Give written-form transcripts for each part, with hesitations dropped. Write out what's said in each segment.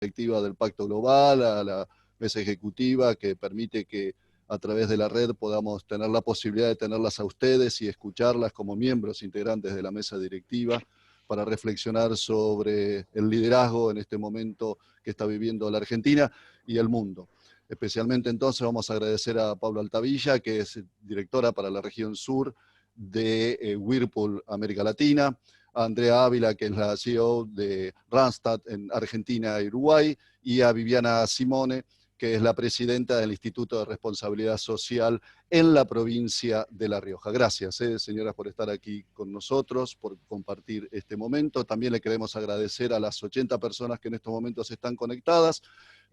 directiva del Pacto Global, a la mesa ejecutiva que permite que a través de la red podamos tener la posibilidad de tenerlas a ustedes y escucharlas como miembros integrantes de la mesa directiva para reflexionar sobre el liderazgo en este momento que está viviendo la Argentina y el mundo. Especialmente entonces vamos a agradecer a Paula Altavilla, que es directora para la región sur de Whirlpool América Latina, a Andrea Ávila, que es la CEO de Randstad en Argentina y Uruguay, y a Viviana Simone, que es la presidenta del Instituto de Responsabilidad Social en la provincia de La Rioja. Gracias, señoras, por estar aquí con nosotros, por compartir este momento. También le queremos agradecer a las 80 personas que en estos momentos están conectadas.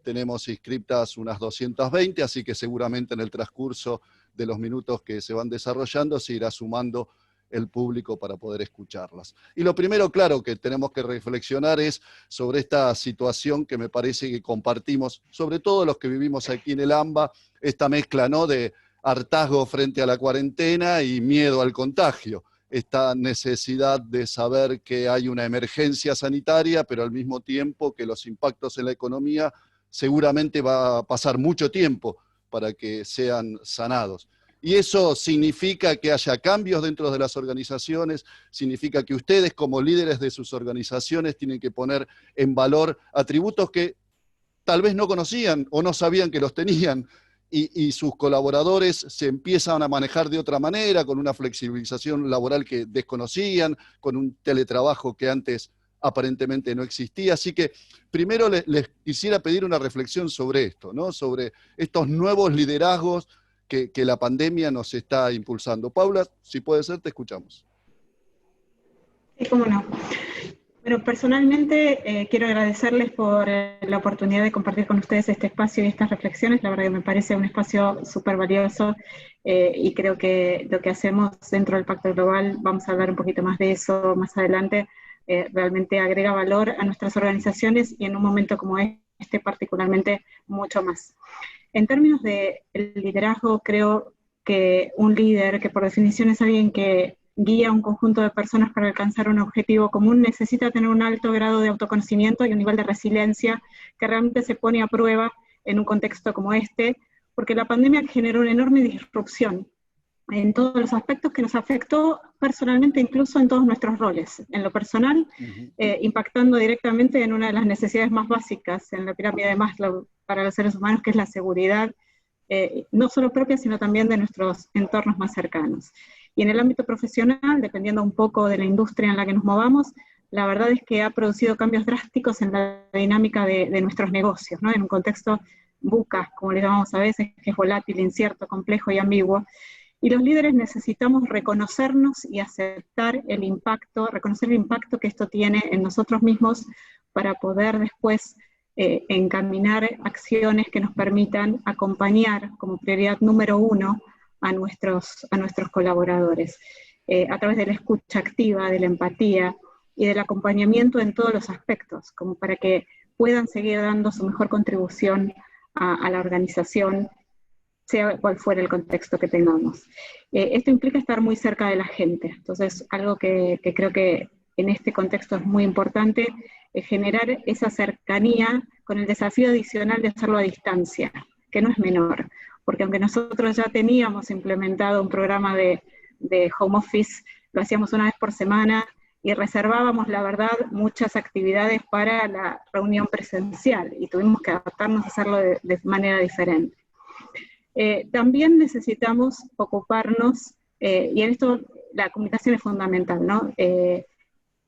Tenemos inscriptas unas 220, así que seguramente en el transcurso de los minutos que se van desarrollando se irá sumando el público para poder escucharlas. Y lo primero, claro, que tenemos que reflexionar es sobre esta situación que me parece que compartimos, sobre todo los que vivimos aquí en el AMBA, esta mezcla, ¿no?, de hartazgo frente a la cuarentena y miedo al contagio. Esta necesidad de saber que hay una emergencia sanitaria, pero al mismo tiempo que los impactos en la economía seguramente va a pasar mucho tiempo para que sean sanados. Y eso significa que haya cambios dentro de las organizaciones, significa que ustedes como líderes de sus organizaciones tienen que poner en valor atributos que tal vez no conocían o no sabían que los tenían, y sus colaboradores se empiezan a manejar de otra manera, con una flexibilización laboral que desconocían, con un teletrabajo que antes aparentemente no existía. Así que primero les quisiera pedir una reflexión sobre esto, ¿no?, sobre estos nuevos liderazgos que la pandemia nos está impulsando. Paula, si puede ser, te escuchamos. Sí, cómo no. Bueno, personalmente quiero agradecerles por la oportunidad de compartir con ustedes este espacio y estas reflexiones. La verdad que me parece un espacio súper valioso y creo que lo que hacemos dentro del Pacto Global, vamos a hablar un poquito más de eso más adelante, realmente agrega valor a nuestras organizaciones y en un momento como este particularmente mucho más. En términos de liderazgo, creo que un líder, que por definición es alguien que guía a un conjunto de personas para alcanzar un objetivo común, necesita tener un alto grado de autoconocimiento y un nivel de resiliencia que realmente se pone a prueba en un contexto como este, porque la pandemia generó una enorme disrupción en todos los aspectos que nos afectó personalmente, incluso en todos nuestros roles. En lo personal, impactando directamente en una de las necesidades más básicas en la pirámide de Maslow para los seres humanos, que es la seguridad, no solo propia, sino también de nuestros entornos más cercanos. Y en el ámbito profesional, dependiendo un poco de la industria en la que nos movamos, la verdad es que ha producido cambios drásticos en la dinámica de nuestros negocios, ¿no?, en un contexto VUCA, como le llamamos a veces, que es volátil, incierto, complejo y ambiguo. Y los líderes necesitamos reconocernos y aceptar el impacto, reconocer el impacto que esto tiene en nosotros mismos para poder después encaminar acciones que nos permitan acompañar como prioridad número uno a nuestros colaboradores, a través de la escucha activa, de la empatía y del acompañamiento en todos los aspectos, como para que puedan seguir dando su mejor contribución a la organización, sea cual fuera el contexto que tengamos. Esto implica estar muy cerca de la gente, entonces algo que creo que en este contexto es muy importante es generar esa cercanía con el desafío adicional de hacerlo a distancia, que no es menor, porque aunque nosotros ya teníamos implementado un programa de home office, lo hacíamos una vez por semana y reservábamos, la verdad, muchas actividades para la reunión presencial y tuvimos que adaptarnos a hacerlo de manera diferente. También necesitamos ocuparnos, y en esto la comunicación es fundamental, ¿no?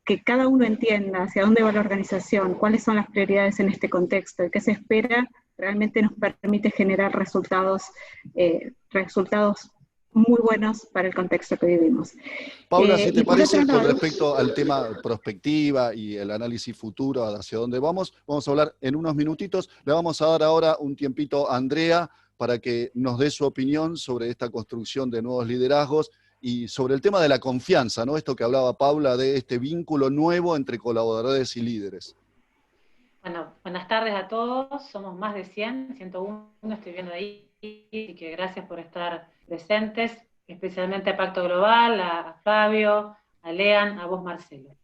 Que cada uno entienda hacia dónde va la organización, cuáles son las prioridades en este contexto y qué se espera, realmente nos permite generar resultados muy buenos para el contexto que vivimos. Paula, si te parece, con lado, respecto al tema prospectiva y el análisis futuro hacia dónde vamos a hablar en unos minutitos. Le vamos a dar ahora un tiempito a Andrea para que nos dé su opinión sobre esta construcción de nuevos liderazgos y sobre el tema de la confianza, ¿no? Esto que hablaba Paula, de este vínculo nuevo entre colaboradores y líderes. Bueno, buenas tardes a todos. Somos más de 101, estoy viendo ahí, y que gracias por estar presentes, especialmente a Pacto Global, a Fabio, a Lean, a vos, Marcelo.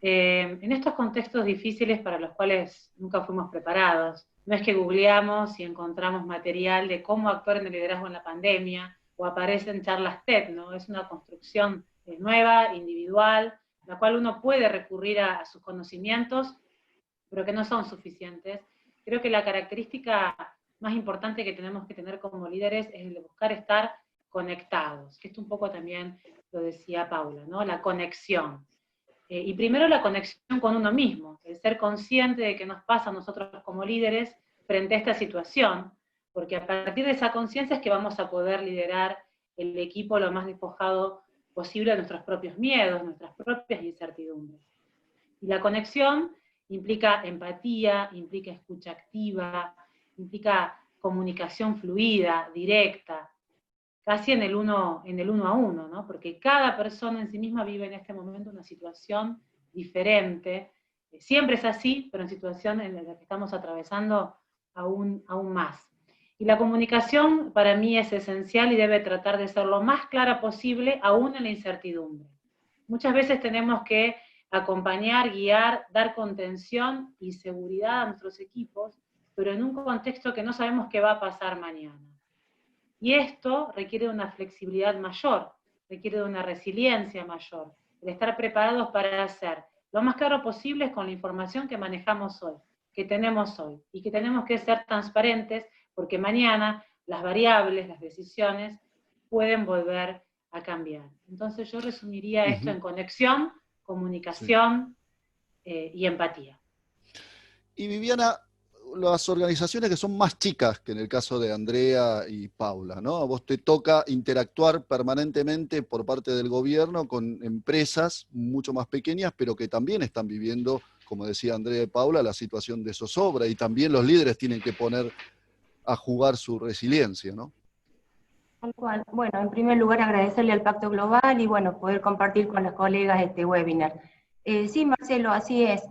En estos contextos difíciles para los cuales nunca fuimos preparados, no es que googleamos y encontramos material de cómo actuar en el liderazgo en la pandemia, o aparecen charlas TED, ¿no? Es una construcción nueva, individual, la cual uno puede recurrir a sus conocimientos, pero que no son suficientes. Creo que la característica más importante que tenemos que tener como líderes es el de buscar estar conectados, que esto un poco también lo decía Paula, ¿no? La conexión. Y primero la conexión con uno mismo, el ser consciente de qué nos pasa a nosotros como líderes frente a esta situación, porque a partir de esa conciencia es que vamos a poder liderar el equipo lo más despojado posible de nuestros propios miedos, nuestras propias incertidumbres. Y la conexión implica empatía, implica escucha activa, implica comunicación fluida, directa, casi en el uno a uno, ¿no? Porque cada persona en sí misma vive en este momento una situación diferente. Siempre es así, pero en situaciones en las que estamos atravesando aún más. Y la comunicación para mí es esencial y debe tratar de ser lo más clara posible, aún en la incertidumbre. Muchas veces tenemos que acompañar, guiar, dar contención y seguridad a nuestros equipos, pero en un contexto que no sabemos qué va a pasar mañana. Y esto requiere de una flexibilidad mayor, requiere de una resiliencia mayor, de estar preparados para hacer lo más claro posible con la información que manejamos hoy, que tenemos hoy, y que tenemos que ser transparentes, porque mañana las variables, las decisiones, pueden volver a cambiar. Entonces yo resumiría esto en conexión, comunicación y empatía. Y Viviana, las organizaciones que son más chicas que en el caso de Andrea y Paula, ¿no? A vos te toca interactuar permanentemente por parte del gobierno con empresas mucho más pequeñas, pero que también están viviendo, como decía Andrea y Paula, la situación de zozobra, y también los líderes tienen que poner a jugar su resiliencia, ¿no? Tal cual. Bueno, en primer lugar agradecerle al Pacto Global y bueno, poder compartir con las colegas este webinar. Sí, Marcelo, así es.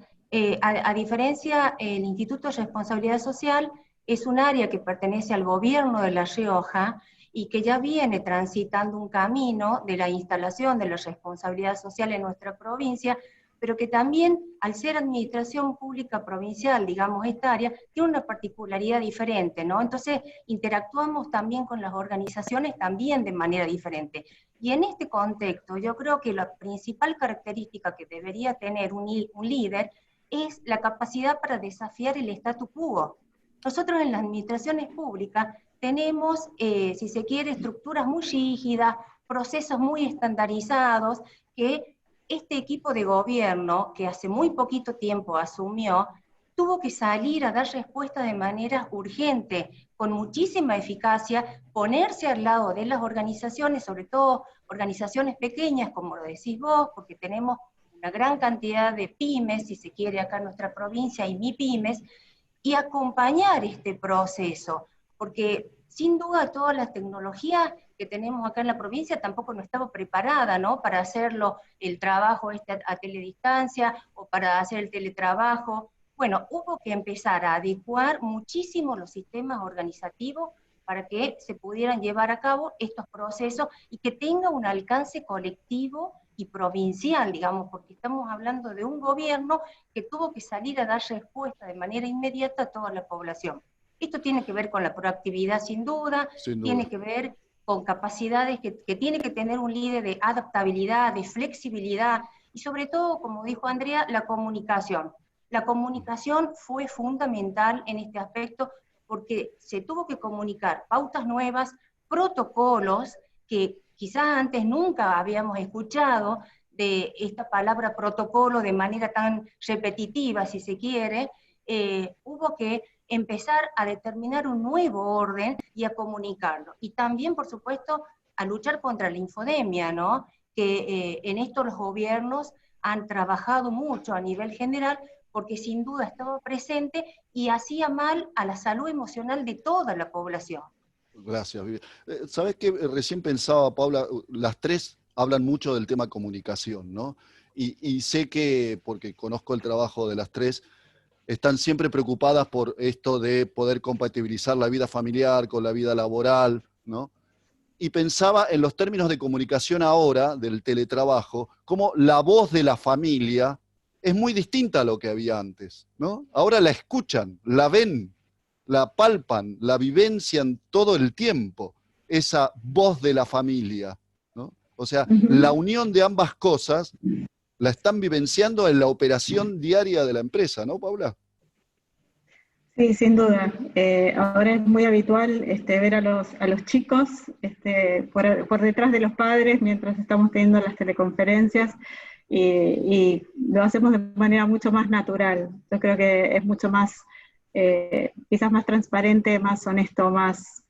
A diferencia, el Instituto de Responsabilidad Social es un área que pertenece al gobierno de La Rioja y que ya viene transitando un camino de la instalación de la responsabilidad social en nuestra provincia, pero que también, al ser administración pública provincial, digamos, esta área, tiene una particularidad diferente, ¿no? Entonces, interactuamos también con las organizaciones también de manera diferente. Y en este contexto, yo creo que la principal característica que debería tener un líder es la capacidad para desafiar el statu quo. Nosotros en las administraciones públicas tenemos, si se quiere, estructuras muy rígidas, procesos muy estandarizados, que este equipo de gobierno, que hace muy poquito tiempo asumió, tuvo que salir a dar respuesta de manera urgente, con muchísima eficacia, ponerse al lado de las organizaciones, sobre todo organizaciones pequeñas, como lo decís vos, porque tenemos una gran cantidad de pymes, si se quiere, acá en nuestra provincia, y MIPYMES, y acompañar este proceso, porque sin duda todas las tecnologías que tenemos acá en la provincia tampoco no estaba preparada, ¿no?, para hacerlo, el trabajo a teledistancia, o para hacer el teletrabajo. Bueno, hubo que empezar a adecuar muchísimo los sistemas organizativos para que se pudieran llevar a cabo estos procesos y que tenga un alcance colectivo y provincial, digamos, porque estamos hablando de un gobierno que tuvo que salir a dar respuesta de manera inmediata a toda la población. Esto tiene que ver con la proactividad, sin duda, tiene que ver con capacidades que tiene que tener un líder de adaptabilidad, de flexibilidad, y sobre todo, como dijo Andrea, la comunicación. La comunicación fue fundamental en este aspecto porque se tuvo que comunicar pautas nuevas, protocolos que quizás antes nunca habíamos escuchado de esta palabra protocolo de manera tan repetitiva, si se quiere. Hubo que empezar a determinar un nuevo orden y a comunicarlo. Y también, por supuesto, a luchar contra la infodemia, ¿no?, que en esto los gobiernos han trabajado mucho a nivel general, porque sin duda estaba presente y hacía mal a la salud emocional de toda la población. Gracias, Viviana. ¿Sabes qué? Recién pensaba, Paula, las tres hablan mucho del tema comunicación, ¿no? Y sé que, porque conozco el trabajo de las tres, están siempre preocupadas por esto de poder compatibilizar la vida familiar con la vida laboral, ¿no? Y pensaba en los términos de comunicación ahora, del teletrabajo, como la voz de la familia es muy distinta a lo que había antes, ¿no? Ahora la escuchan, la ven, la palpan, la vivencian todo el tiempo, esa voz de la familia, ¿no? O sea, la unión de ambas cosas la están vivenciando en la operación diaria de la empresa, ¿no, Paula? Sí, sin duda. Ahora es muy habitual ver a los chicos por detrás de los padres mientras estamos teniendo las teleconferencias y lo hacemos de manera mucho más natural. Yo creo que es mucho más, quizás más transparente, más honesto, más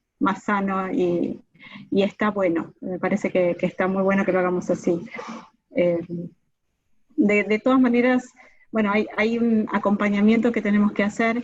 sano y está bueno. Me parece que está muy bueno que lo hagamos así. De todas maneras, bueno, hay un acompañamiento que tenemos que hacer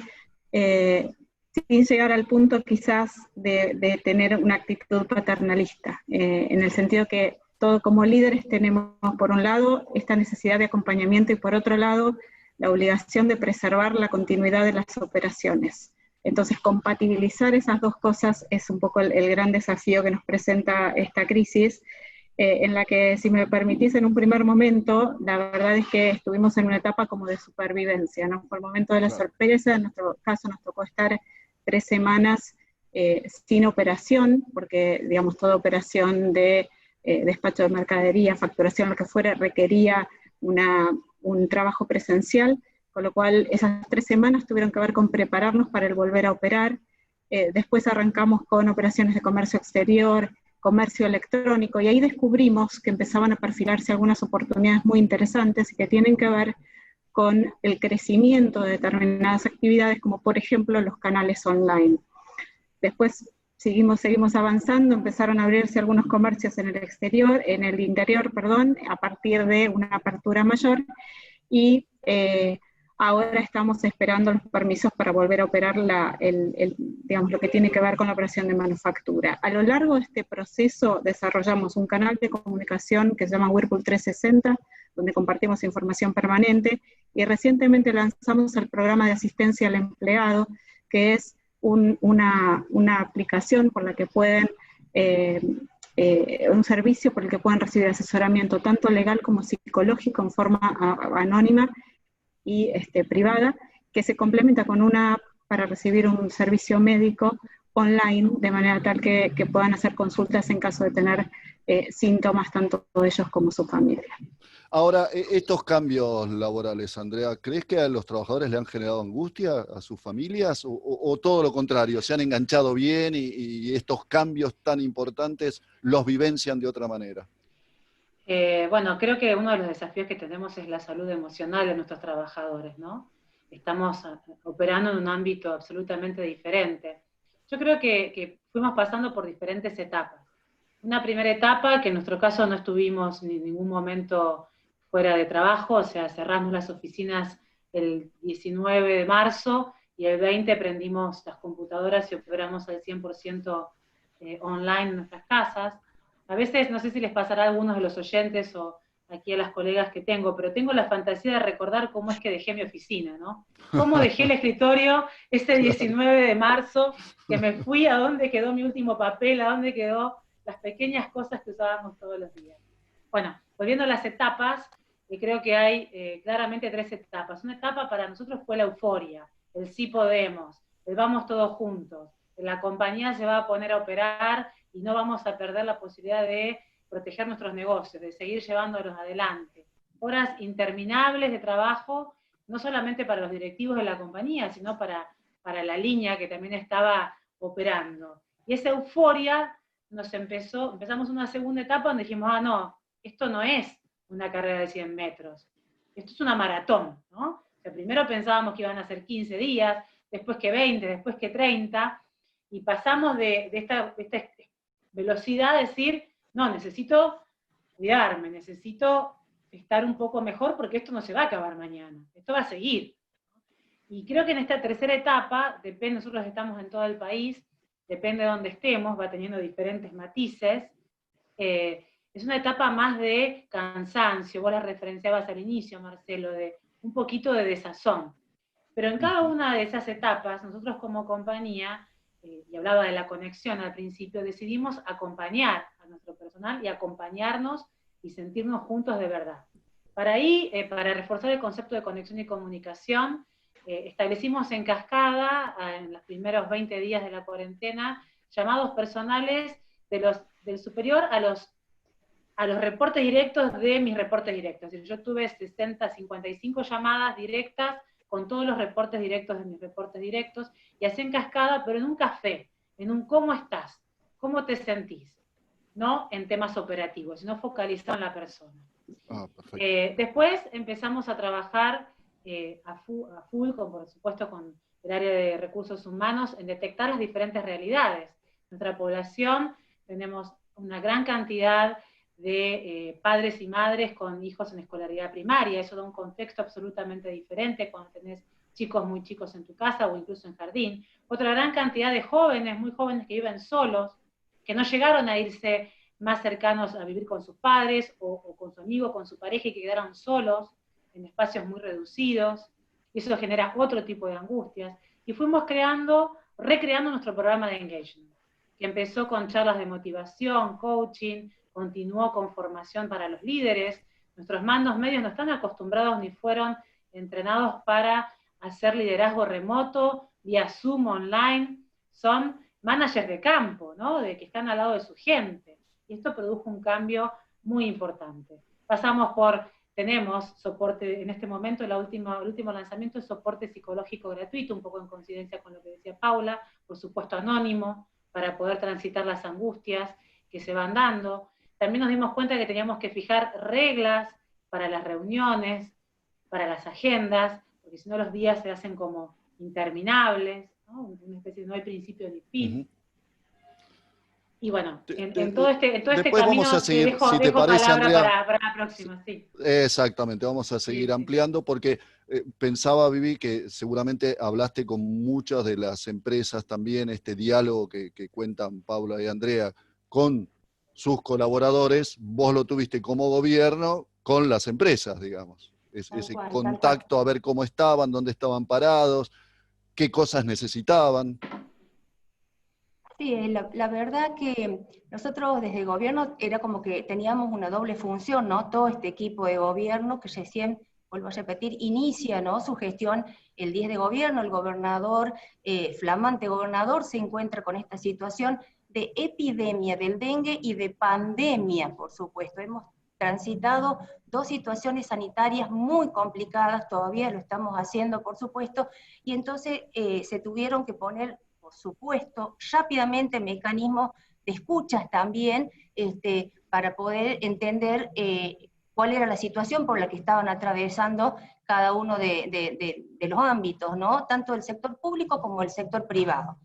sin llegar al punto quizás de tener una actitud paternalista, en el sentido que todos como líderes tenemos por un lado esta necesidad de acompañamiento y por otro lado la obligación de preservar la continuidad de las operaciones. Entonces compatibilizar esas dos cosas es un poco el gran desafío que nos presenta esta crisis, en la que, si me permitís, en un primer momento, la verdad es que estuvimos en una etapa como de supervivencia, ¿no? Fue el momento de la sorpresa, en nuestro caso nos tocó estar 3 semanas sin operación, porque, digamos, toda operación de despacho de mercadería, facturación, lo que fuera, requería un trabajo presencial, con lo cual esas 3 semanas tuvieron que ver con prepararnos para el volver a operar. Después arrancamos con operaciones de comercio exterior, comercio electrónico, y ahí descubrimos que empezaban a perfilarse algunas oportunidades muy interesantes y que tienen que ver con el crecimiento de determinadas actividades, como por ejemplo los canales online. Después seguimos avanzando, empezaron a abrirse algunos comercios en el interior, a partir de una apertura mayor, y ahora estamos esperando los permisos para volver a operar digamos, lo que tiene que ver con la operación de manufactura. A lo largo de este proceso desarrollamos un canal de comunicación que se llama Whirlpool 360, donde compartimos información permanente, y recientemente lanzamos el programa de asistencia al empleado, que es una aplicación por la que pueden, un servicio por el que pueden recibir asesoramiento tanto legal como psicológico en forma anónima y privada, que se complementa con una app para recibir un servicio médico online, de manera tal que puedan hacer consultas en caso de tener síntomas tanto de ellos como su familia. Ahora, estos cambios laborales, Andrea, ¿crees que a los trabajadores le han generado angustia a sus familias o todo lo contrario, se han enganchado bien y estos cambios tan importantes los vivencian de otra manera? Bueno, creo que uno de los desafíos que tenemos es la salud emocional de nuestros trabajadores, ¿no? Estamos operando en un ámbito absolutamente diferente. Yo creo que fuimos pasando por diferentes etapas. Una primera etapa, que en nuestro caso no estuvimos en ningún momento fuera de trabajo, o sea, cerramos las oficinas el 19 de marzo y el 20 prendimos las computadoras y operamos al 100% online en nuestras casas. A veces, no sé si les pasará a algunos de los oyentes o aquí a las colegas que tengo, pero tengo la fantasía de recordar cómo es que dejé mi oficina, ¿no? Cómo dejé el escritorio ese 19 de marzo, que me fui, a dónde quedó mi último papel, a dónde quedó las pequeñas cosas que usábamos todos los días. Bueno, volviendo a las etapas, creo que hay claramente 3 etapas. Una etapa para nosotros fue la euforia, el sí podemos, el vamos todos juntos, la compañía se va a poner a operar y no vamos a perder la posibilidad de proteger nuestros negocios, de seguir llevándolos adelante. Horas interminables de trabajo, no solamente para los directivos de la compañía, sino para la línea que también estaba operando. Y esa euforia empezamos una segunda etapa donde dijimos, no, esto no es una carrera de 100 metros, esto es una maratón, ¿no? O sea, primero pensábamos que iban a ser 15 días, después que 20, después que 30, y pasamos de esta velocidad a decir, no, necesito cuidarme, necesito estar un poco mejor porque esto no se va a acabar mañana, esto va a seguir. Y creo que en esta tercera etapa, nosotros estamos en todo el país, depende de dónde estemos, va teniendo diferentes matices, es una etapa más de cansancio, vos la referenciabas al inicio, Marcelo, de un poquito de desazón. Pero en cada una de esas etapas, nosotros como compañía, y hablaba de la conexión al principio, decidimos acompañar a nuestro personal y acompañarnos y sentirnos juntos de verdad. Para ahí, para reforzar el concepto de conexión y comunicación, establecimos en cascada, en los primeros 20 días de la cuarentena, llamados personales del superior a los reportes directos de mis reportes directos. Yo tuve 55 llamadas directas con todos los reportes directos de mis reportes directos, y así en cascada, pero en un café, en un ¿cómo estás? ¿Cómo te sentís? No en temas operativos, sino focalizado en la persona. Después empezamos a trabajar a full, por supuesto con el área de recursos humanos, en detectar las diferentes realidades. Nuestra población, tenemos una gran cantidad de padres y madres con hijos en escolaridad primaria. Eso da un contexto absolutamente diferente cuando tenés chicos muy chicos en tu casa o incluso en jardín. Otra gran cantidad de jóvenes, muy jóvenes, que viven solos, que no llegaron a irse más cercanos a vivir con sus padres o con su amigo, con su pareja, y que quedaron solos en espacios muy reducidos. Y eso genera otro tipo de angustias. Y fuimos recreando nuestro programa de engagement, que empezó con charlas de motivación, coaching, continuó con formación para los líderes. Nuestros mandos medios no están acostumbrados ni fueron entrenados para hacer liderazgo remoto, vía Zoom online, son managers de campo, ¿no? De que están al lado de su gente. Y esto produjo un cambio muy importante. Tenemos soporte, en este momento el último lanzamiento es soporte psicológico gratuito, un poco en coincidencia con lo que decía Paula, por supuesto anónimo, para poder transitar las angustias que se van dando. También nos dimos cuenta que teníamos que fijar reglas para las reuniones, para las agendas, porque si no los días se hacen como interminables, ¿no? Una especie de no hay principio ni fin. Y bueno, en todo este camino vamos a seguir, dejo parece, palabra Andrea, para la próxima. Sí. Exactamente, vamos a seguir ampliando porque pensaba, Vivi, que seguramente hablaste con muchas de las empresas también, este diálogo que cuentan Paula y Andrea con sus colaboradores, vos lo tuviste como gobierno con las empresas, digamos. Ese contacto, a ver cómo estaban, dónde estaban parados, qué cosas necesitaban. Sí, la verdad que nosotros desde el gobierno era como que teníamos una doble función, ¿no? Todo este equipo de gobierno que recién, vuelvo a repetir, inicia, ¿no?, su gestión el 10 de gobierno. El gobernador, flamante gobernador, se encuentra con esta situación de epidemia del dengue y de pandemia, por supuesto. Hemos transitado dos situaciones sanitarias muy complicadas, todavía lo estamos haciendo, por supuesto, y entonces se tuvieron que poner, por supuesto, rápidamente mecanismos de escuchas también, para poder entender cuál era la situación por la que estaban atravesando cada uno de los ámbitos, ¿no? Tanto el sector público como el sector privado.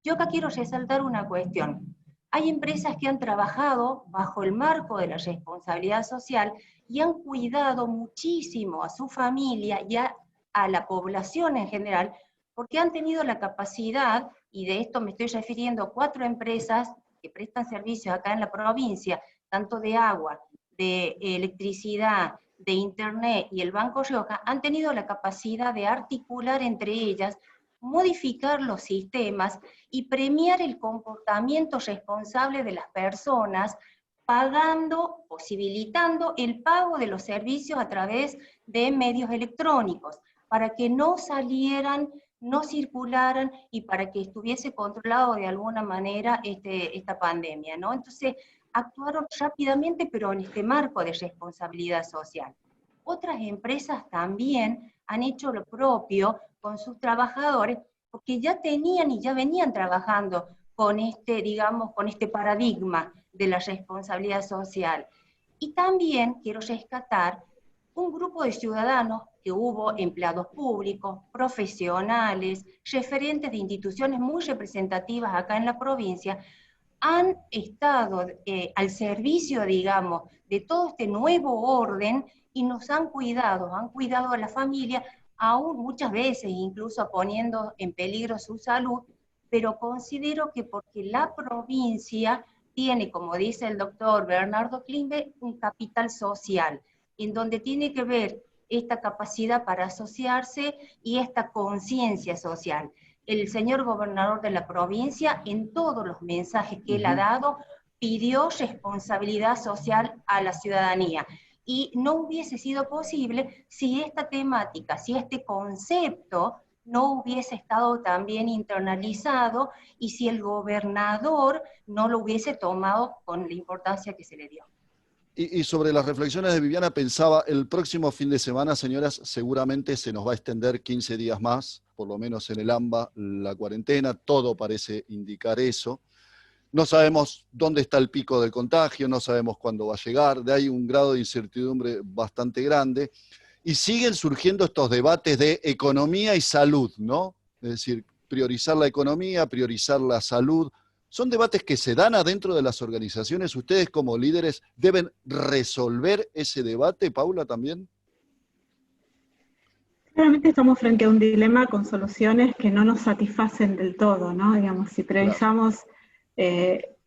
Yo acá quiero resaltar una cuestión. Hay empresas que han trabajado bajo el marco de la responsabilidad social y han cuidado muchísimo a su familia y a la población en general, porque han tenido la capacidad, y de esto me estoy refiriendo a 4 empresas que prestan servicios acá en la provincia, tanto de agua, de electricidad, de internet y el Banco Rioja, han tenido la capacidad de articular entre ellas, modificar los sistemas y premiar el comportamiento responsable de las personas, pagando, posibilitando el pago de los servicios a través de medios electrónicos, para que no salieran, no circularan y para que estuviese controlado de alguna manera esta pandemia, ¿no? Entonces, actuaron rápidamente, pero en este marco de responsabilidad social. Otras empresas también han hecho lo propio con sus trabajadores, porque ya tenían y ya venían trabajando con digamos, con este paradigma de la responsabilidad social. Y también quiero rescatar un grupo de ciudadanos, que hubo empleados públicos, profesionales, referentes de instituciones muy representativas acá en la provincia, han estado al servicio, digamos, de todo este nuevo orden y nos han cuidado a la familia, aún muchas veces incluso poniendo en peligro su salud, pero considero que porque la provincia tiene, como dice el doctor Bernardo Klimbe, un capital social, en donde tiene que ver esta capacidad para asociarse y esta conciencia social. El señor gobernador de la provincia, en todos los mensajes que él ha dado, pidió responsabilidad social a la ciudadanía. y no hubiese sido posible si esta temática, si este concepto no hubiese estado también internalizado y si el gobernador no lo hubiese tomado con la importancia que se le dio. Y sobre las reflexiones de Viviana, pensaba, el próximo fin de semana, señoras, seguramente se nos va a extender 15 días más, por lo menos en el AMBA, la cuarentena, todo parece indicar eso. No sabemos dónde está el pico del contagio, no sabemos cuándo va a llegar, hay un grado de incertidumbre bastante grande, y siguen surgiendo estos debates de economía y salud, ¿no? Es decir, priorizar la economía, priorizar la salud. Son debates que se dan adentro de las organizaciones. ¿Ustedes como líderes deben resolver ese debate, Paula, también? Claramente estamos frente a un dilema con soluciones que no nos satisfacen del todo, ¿no? Digamos, si priorizamos,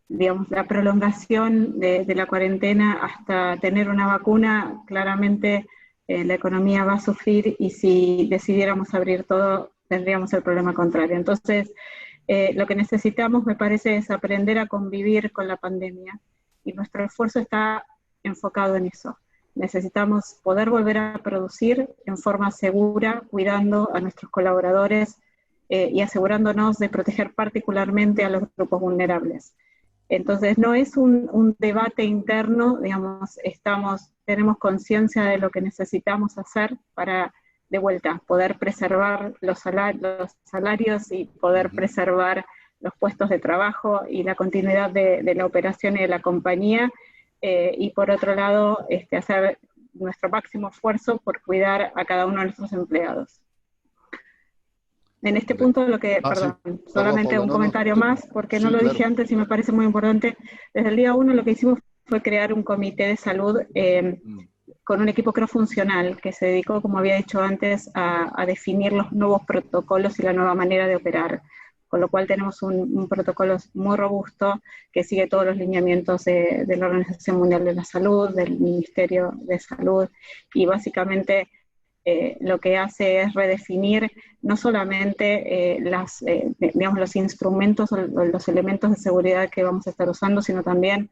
digamos, la prolongación de la cuarentena hasta tener una vacuna, claramente la economía va a sufrir, y si decidiéramos abrir todo, tendríamos el problema contrario. Entonces, lo que necesitamos, me parece, es aprender a convivir con la pandemia, y nuestro esfuerzo está enfocado en eso. Necesitamos poder volver a producir en forma segura, cuidando a nuestros colaboradores y asegurándonos de proteger particularmente a los grupos vulnerables. Entonces, no es un debate interno, digamos, tenemos conciencia de lo que necesitamos hacer para, de vuelta, poder preservar los salarios y poder preservar los puestos de trabajo y la continuidad de la operación y de la compañía, y por otro lado, hacer nuestro máximo esfuerzo por cuidar a cada uno de nuestros empleados. En este punto, solamente Paula, un comentario más, porque no lo dije antes y me parece muy importante. Desde el día 1 lo que hicimos fue crear un comité de salud con un equipo crofuncional que se dedicó, como había dicho antes, a definir los nuevos protocolos y la nueva manera de operar. Con lo cual tenemos un protocolo muy robusto que sigue todos los lineamientos de la Organización Mundial de la Salud, del Ministerio de Salud, y básicamente lo que hace es redefinir no solamente digamos, los instrumentos o los elementos de seguridad que vamos a estar usando, sino también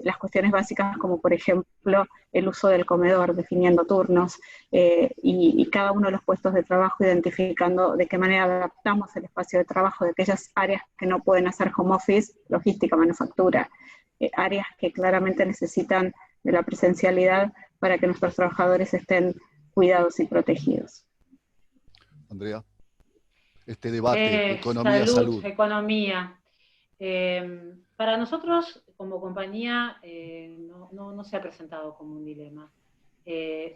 las cuestiones básicas, como por ejemplo el uso del comedor, definiendo turnos, y cada uno de los puestos de trabajo, identificando de qué manera adaptamos el espacio de trabajo de aquellas áreas que no pueden hacer home office, logística, manufactura, áreas que claramente necesitan de la presencialidad para que nuestros trabajadores estén cuidados y protegidos. Andrea, este debate, economía-salud. Economía. Para nosotros, como compañía, no se ha presentado como un dilema.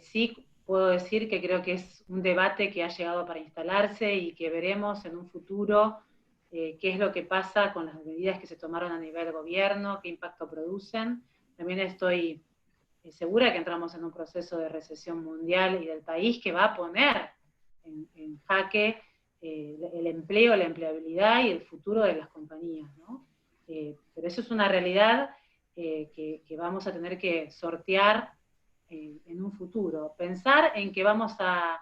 Sí puedo decir que creo que es un debate que ha llegado para instalarse y que veremos en un futuro qué es lo que pasa con las medidas que se tomaron a nivel de gobierno, qué impacto producen. También estoy segura que entramos en un proceso de recesión mundial y del país que va a poner en jaque el empleo, la empleabilidad y el futuro de las compañías, ¿no? Pero eso es una realidad que vamos a tener que sortear en un futuro. Pensar en que vamos a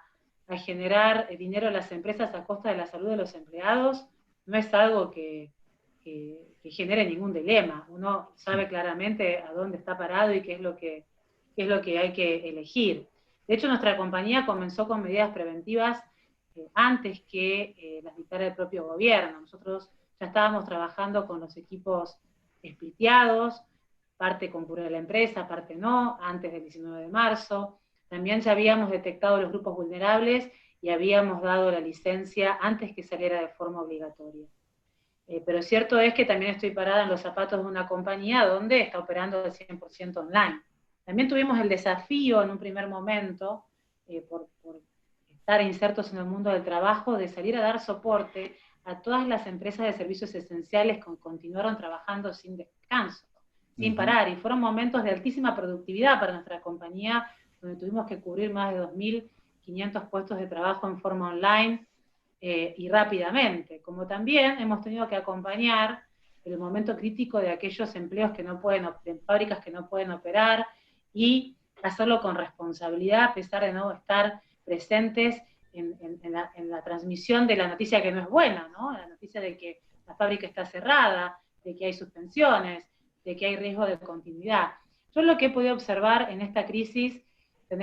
generar dinero a las empresas a costa de la salud de los empleados no es algo que genere ningún dilema. Uno sabe claramente a dónde está parado y qué es lo que hay que elegir. De hecho, nuestra compañía comenzó con medidas preventivas antes que las dictara el propio gobierno. Nosotros ya estábamos trabajando con los equipos spliteados, parte concurrió a la empresa, parte no, antes del 19 de marzo. También ya habíamos detectado los grupos vulnerables y habíamos dado la licencia antes que saliera de forma obligatoria. Pero cierto es que también estoy parada en los zapatos de una compañía donde está operando al 100% online. También tuvimos el desafío en un primer momento, por estar insertos en el mundo del trabajo, de salir a dar soporte a todas las empresas de servicios esenciales que continuaron trabajando sin descanso, sin parar, y fueron momentos de altísima productividad para nuestra compañía, donde tuvimos que cubrir más de 2.500 puestos de trabajo en forma online, y rápidamente, como también hemos tenido que acompañar el momento crítico de aquellos empleos que no pueden, de fábricas que no pueden operar, y hacerlo con responsabilidad, a pesar de no estar presentes en la transmisión de la noticia que no es buena, ¿no? La noticia de que la fábrica está cerrada, de que hay suspensiones, de que hay riesgo de continuidad. Yo lo que he podido observar en esta crisis, he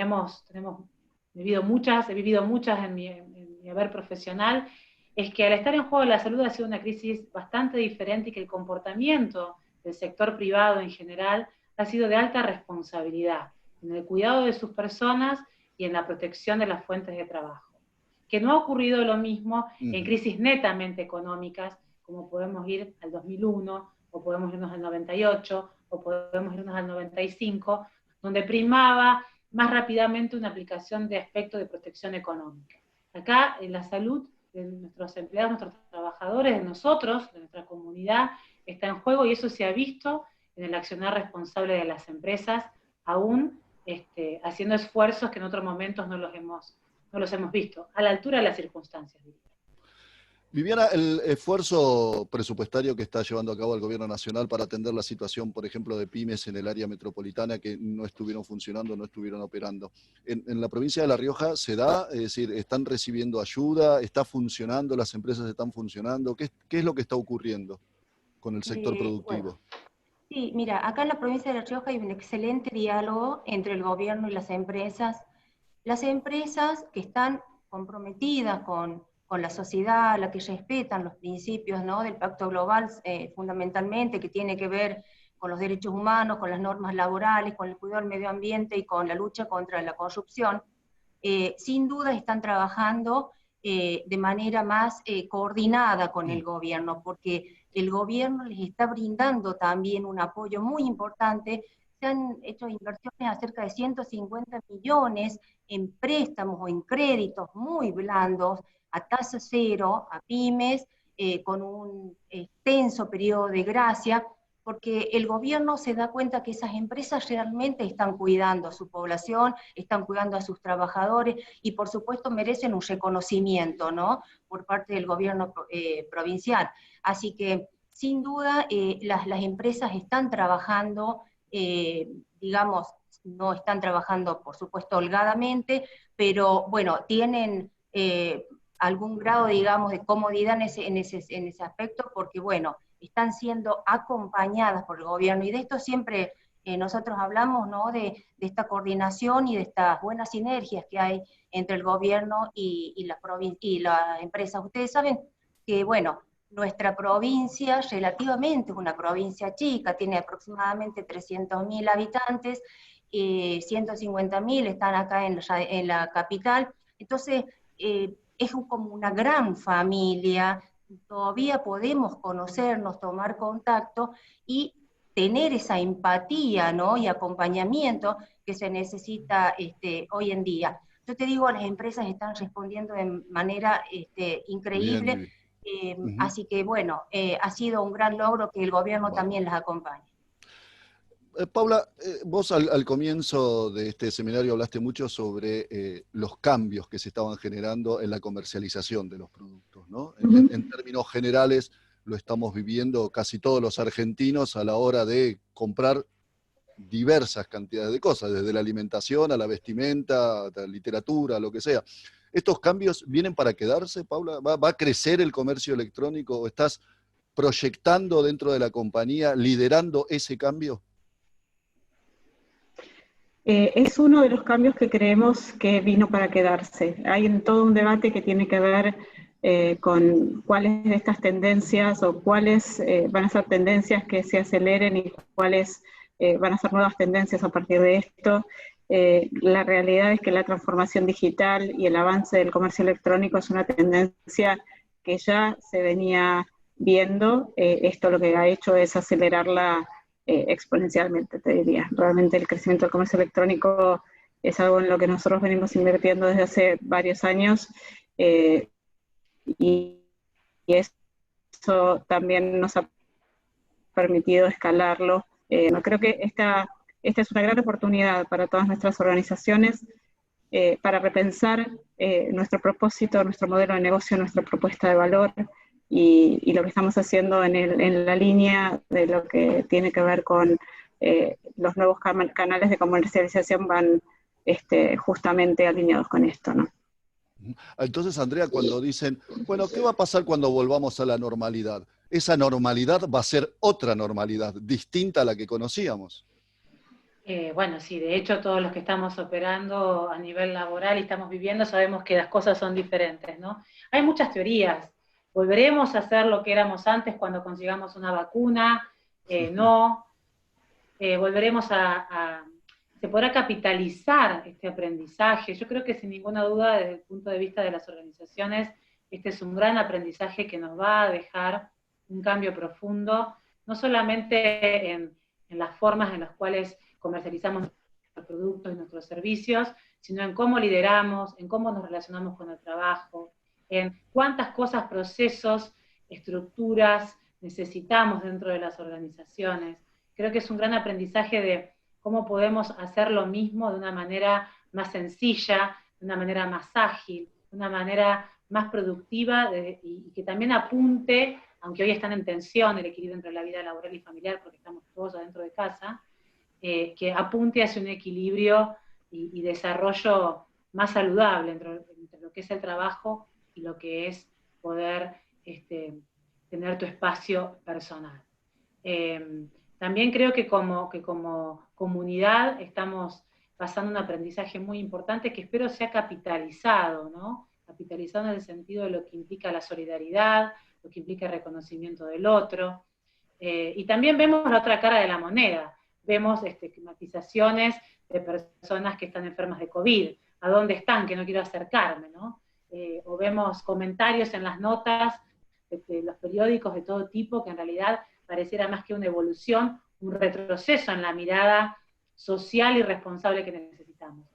vivido muchas en mi haber profesional, es que al estar en juego la salud ha sido una crisis bastante diferente y que el comportamiento del sector privado en general ha sido de alta responsabilidad en el cuidado de sus personas y en la protección de las fuentes de trabajo. Que no ha ocurrido lo mismo en crisis netamente económicas, como podemos ir al 2001, o podemos irnos al 98, o podemos irnos al 95, donde primaba más rápidamente una aplicación de aspectos de protección económica. Acá, en la salud de nuestros empleados, nuestros trabajadores, de nosotros, de nuestra comunidad, está en juego, y eso se ha visto en el accionar responsable de las empresas, aún haciendo esfuerzos que en otros momentos no los hemos visto, a la altura de las circunstancias. Viviana, el esfuerzo presupuestario que está llevando a cabo el Gobierno Nacional para atender la situación, por ejemplo, de pymes en el área metropolitana que no estuvieron funcionando, no estuvieron operando. En la provincia de La Rioja se da, es decir, ¿están recibiendo ayuda? ¿Está funcionando? ¿Las empresas están funcionando? ¿Qué es lo que está ocurriendo con el sector productivo? Bueno, sí, mira, acá en la provincia de La Rioja hay un excelente diálogo entre el gobierno y las empresas. Las empresas que están comprometidas con la sociedad, la que respetan los principios, ¿no?, del Pacto Global, fundamentalmente, que tiene que ver con los derechos humanos, con las normas laborales, con el cuidado del medio ambiente y con la lucha contra la corrupción, sin duda están trabajando de manera más coordinada con el gobierno, porque el gobierno les está brindando también un apoyo muy importante. Se han hecho inversiones a cerca de 150 millones en préstamos o en créditos muy blandos, a tasa cero, a pymes, con un extenso periodo de gracia, porque el gobierno se da cuenta que esas empresas realmente están cuidando a su población, están cuidando a sus trabajadores, y por supuesto merecen un reconocimiento, ¿no?, por parte del gobierno provincial. Así que, sin duda, las empresas están trabajando, digamos, no están trabajando, por supuesto, holgadamente, pero bueno, tienen algún grado, digamos, de comodidad en ese aspecto, porque bueno, están siendo acompañadas por el gobierno, y de esto siempre nosotros hablamos, ¿no?, de esta coordinación y de estas buenas sinergias que hay entre el gobierno y la empresa. Ustedes saben que, bueno, nuestra provincia relativamente es una provincia chica, tiene aproximadamente 300.000 habitantes, 150.000 están acá en la capital, entonces es como una gran familia, todavía podemos conocernos, tomar contacto y tener esa empatía, ¿no?, y acompañamiento que se necesita hoy en día. Yo te digo, las empresas están respondiendo de manera increíble. Bien. Así que bueno, ha sido un gran logro que el gobierno también las acompañe. Paula, vos al comienzo de este seminario hablaste mucho sobre los cambios que se estaban generando en la comercialización de los productos, ¿no? En términos generales, lo estamos viviendo casi todos los argentinos a la hora de comprar diversas cantidades de cosas, desde la alimentación a la vestimenta, a la literatura, lo que sea. ¿Estos cambios vienen para quedarse, Paula? ¿Va a crecer el comercio electrónico o estás proyectando dentro de la compañía, liderando ese cambio? Es uno de los cambios que creemos que vino para quedarse. Hay todo un debate que tiene que ver con cuáles de estas tendencias o cuáles van a ser tendencias que se aceleren y cuáles van a ser nuevas tendencias a partir de esto. La realidad es que la transformación digital y el avance del comercio electrónico es una tendencia que ya se venía viendo. Esto lo que ha hecho es acelerarla exponencialmente, te diría. Realmente el crecimiento del comercio electrónico es algo en lo que nosotros venimos invirtiendo desde hace varios años, y eso también nos ha permitido escalarlo. No creo que esta es una gran oportunidad para todas nuestras organizaciones para repensar nuestro propósito, nuestro modelo de negocio, nuestra propuesta de valor, y lo que estamos haciendo en la línea de lo que tiene que ver con los nuevos canales de comercialización van justamente alineados con esto, ¿no? Entonces, Andrea, cuando dicen, bueno, ¿qué va a pasar cuando volvamos a la normalidad? Esa normalidad va a ser otra normalidad, distinta a la que conocíamos. Bueno, sí, de hecho todos los que estamos operando a nivel laboral y estamos viviendo sabemos que las cosas son diferentes, ¿no? Hay muchas teorías. ¿Volveremos a hacer lo que éramos antes cuando consigamos una vacuna? No. ¿Volveremos se podrá capitalizar este aprendizaje? Yo creo que sin ninguna duda, desde el punto de vista de las organizaciones, este es un gran aprendizaje que nos va a dejar un cambio profundo, no solamente en las formas en las cuales comercializamos nuestros productos y nuestros servicios, sino en cómo lideramos, en cómo nos relacionamos con el trabajo, en cuántas cosas, procesos, estructuras necesitamos dentro de las organizaciones. Creo que es un gran aprendizaje de cómo podemos hacer lo mismo de una manera más sencilla, de una manera más ágil, de una manera más productiva y que también apunte, aunque hoy están en tensión el equilibrio entre la vida laboral y familiar porque estamos todos adentro de casa, que apunte hacia un equilibrio y desarrollo más saludable entre lo que es el trabajo y lo que es poder tener tu espacio personal. También creo que como comunidad estamos pasando un aprendizaje muy importante que espero sea capitalizado, ¿no? Capitalizado en el sentido de lo que implica la solidaridad, lo que implica el reconocimiento del otro. Y también vemos la otra cara de la moneda. Vemos estigmatizaciones de personas que están enfermas de COVID. ¿A dónde están? Que no quiero acercarme, ¿no? O vemos comentarios en las notas de los periódicos de todo tipo que en realidad pareciera más que una evolución, un retroceso en la mirada social y responsable que necesitamos.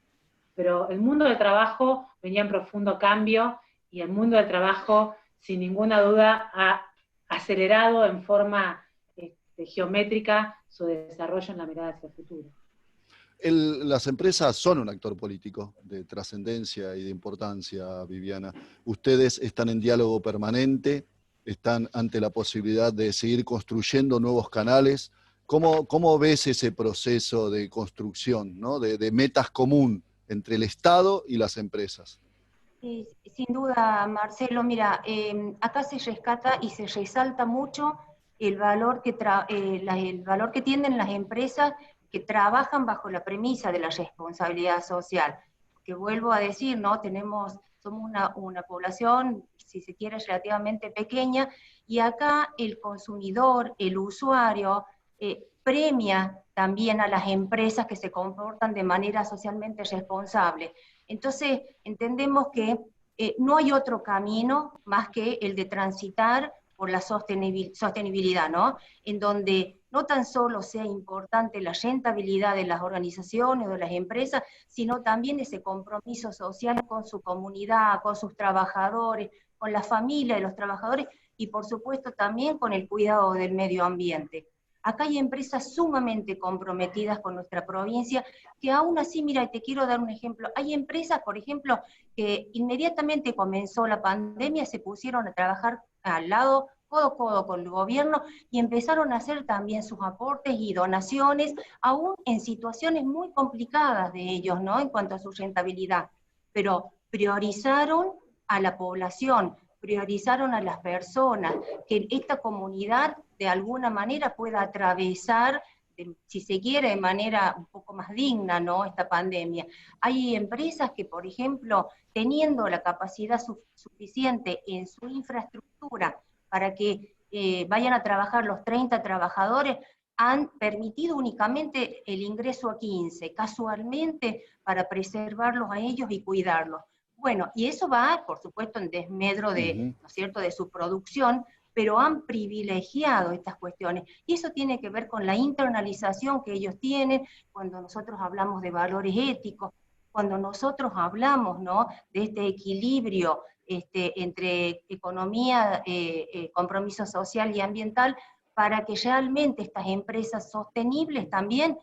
Pero el mundo del trabajo venía en profundo cambio y el mundo del trabajo, sin ninguna duda, ha acelerado en forma geométrica su desarrollo en la mirada hacia el futuro. Las empresas son un actor político de trascendencia y de importancia, Viviana. Ustedes están en diálogo permanente, están ante la posibilidad de seguir construyendo nuevos canales. ¿Cómo ves ese proceso de construcción, ¿no? de metas común entre el Estado y las empresas? Sin duda, Marcelo, mira, acá se rescata y se resalta mucho el valor el valor que tienen las empresas que trabajan bajo la premisa de la responsabilidad social. Que vuelvo a decir, ¿no? Somos una población, si se quiere, relativamente pequeña, y acá el consumidor, el usuario, premia también a las empresas que se comportan de manera socialmente responsable. Entonces, entendemos que no hay otro camino más que el de transitar por la sostenibilidad, ¿no? En donde no tan solo sea importante la rentabilidad de las organizaciones o de las empresas, sino también ese compromiso social con su comunidad, con sus trabajadores, con la familia de los trabajadores y por supuesto también con el cuidado del medio ambiente. Acá hay empresas sumamente comprometidas con nuestra provincia, que aún así, mira, te quiero dar un ejemplo, hay empresas, por ejemplo, que inmediatamente comenzó la pandemia, se pusieron a trabajar al lado, codo a codo con el gobierno, y empezaron a hacer también sus aportes y donaciones, aún en situaciones muy complicadas de ellos, ¿no? En cuanto a su rentabilidad. Pero priorizaron a la población, priorizaron a las personas, que esta comunidad de alguna manera pueda atravesar, si se quiere, de manera un poco más digna, ¿no? Esta pandemia. Hay empresas que, por ejemplo, teniendo la capacidad suficiente en su infraestructura para que vayan a trabajar los 30 trabajadores, han permitido únicamente el ingreso a 15, casualmente para preservarlos a ellos y cuidarlos. Bueno, y eso va, por supuesto, en desmedro de, ¿no es cierto?, de su producción, pero han privilegiado estas cuestiones. Y eso tiene que ver con la internalización que ellos tienen cuando nosotros hablamos de valores éticos, cuando nosotros hablamos, ¿no?, de este equilibrio entre economía, compromiso social y ambiental, para que realmente estas empresas sostenibles también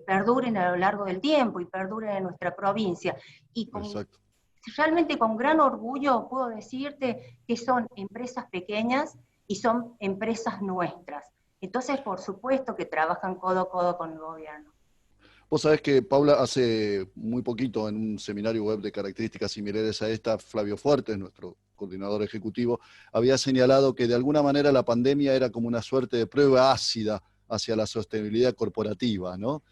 perduren a lo largo del tiempo y perduren en nuestra provincia. Y realmente con gran orgullo puedo decirte que son empresas pequeñas y son empresas nuestras. Entonces, por supuesto que trabajan codo a codo con el gobierno. Vos sabés que, Paula, hace muy poquito en un seminario web de características similares a esta, Flavio Fuertes, nuestro coordinador ejecutivo, había señalado que de alguna manera la pandemia era como una suerte de prueba ácida hacia la sostenibilidad corporativa, ¿no?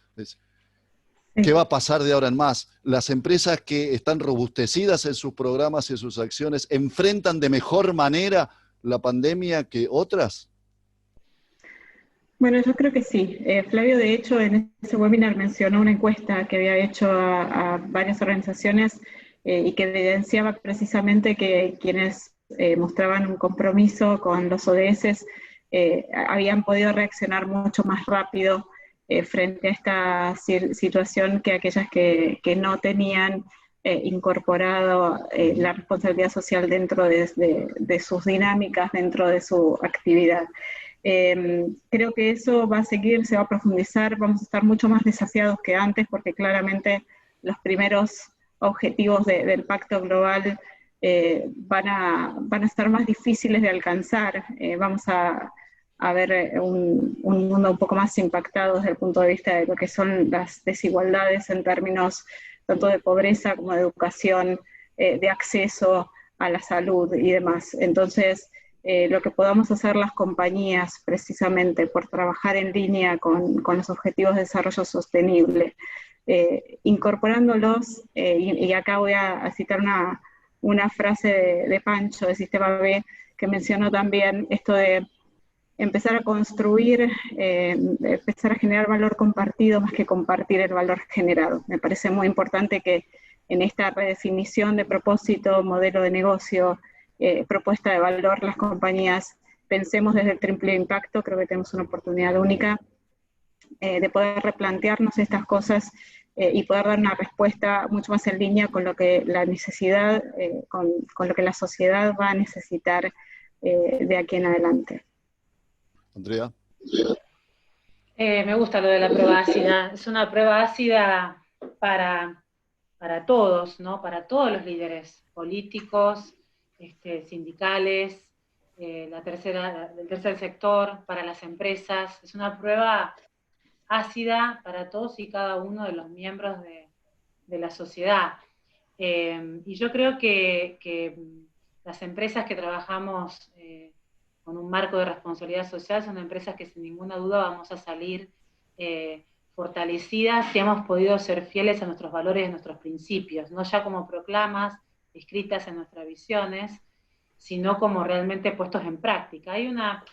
¿Qué va a pasar de ahora en más? ¿Las empresas que están robustecidas en sus programas y en sus acciones enfrentan de mejor manera la pandemia que otras? Bueno, yo creo que sí. Flavio, de hecho, en ese webinar mencionó una encuesta que había hecho a varias organizaciones y que evidenciaba precisamente que quienes mostraban un compromiso con los ODS habían podido reaccionar mucho más rápido frente a esta situación que aquellas que no tenían incorporado la responsabilidad social dentro de sus dinámicas, dentro de su actividad. Creo que eso va a seguir, se va a profundizar, vamos a estar mucho más desafiados que antes porque claramente los primeros objetivos del Pacto Global van a estar más difíciles de alcanzar. Vamos a ver un mundo un poco más impactado desde el punto de vista de lo que son las desigualdades en términos tanto de pobreza como de educación, de acceso a la salud y demás. Entonces, lo que podamos hacer las compañías precisamente por trabajar en línea con los objetivos de desarrollo sostenible, incorporándolos, y acá voy a citar una frase de Pancho, de Sistema B, que mencionó también esto de empezar a construir, empezar a generar valor compartido más que compartir el valor generado. Me parece muy importante que en esta redefinición de propósito, modelo de negocio, propuesta de valor, las compañías pensemos desde el triple impacto. Creo que tenemos una oportunidad única de poder replantearnos estas cosas y poder dar una respuesta mucho más en línea con lo que la necesidad, con lo que la sociedad va a necesitar de aquí en adelante. Andrea. Me gusta lo de la prueba ácida. Es una prueba ácida para todos, ¿no? Para todos los líderes políticos, sindicales, del tercer sector, para las empresas. Es una prueba ácida para todos y cada uno de los miembros de la sociedad. Y yo creo que las empresas que trabajamos con un marco de responsabilidad social son empresas que sin ninguna duda vamos a salir fortalecidas si hemos podido ser fieles a nuestros valores y a nuestros principios, no ya como proclamas escritas en nuestras visiones, sino como realmente puestos en práctica. Hay una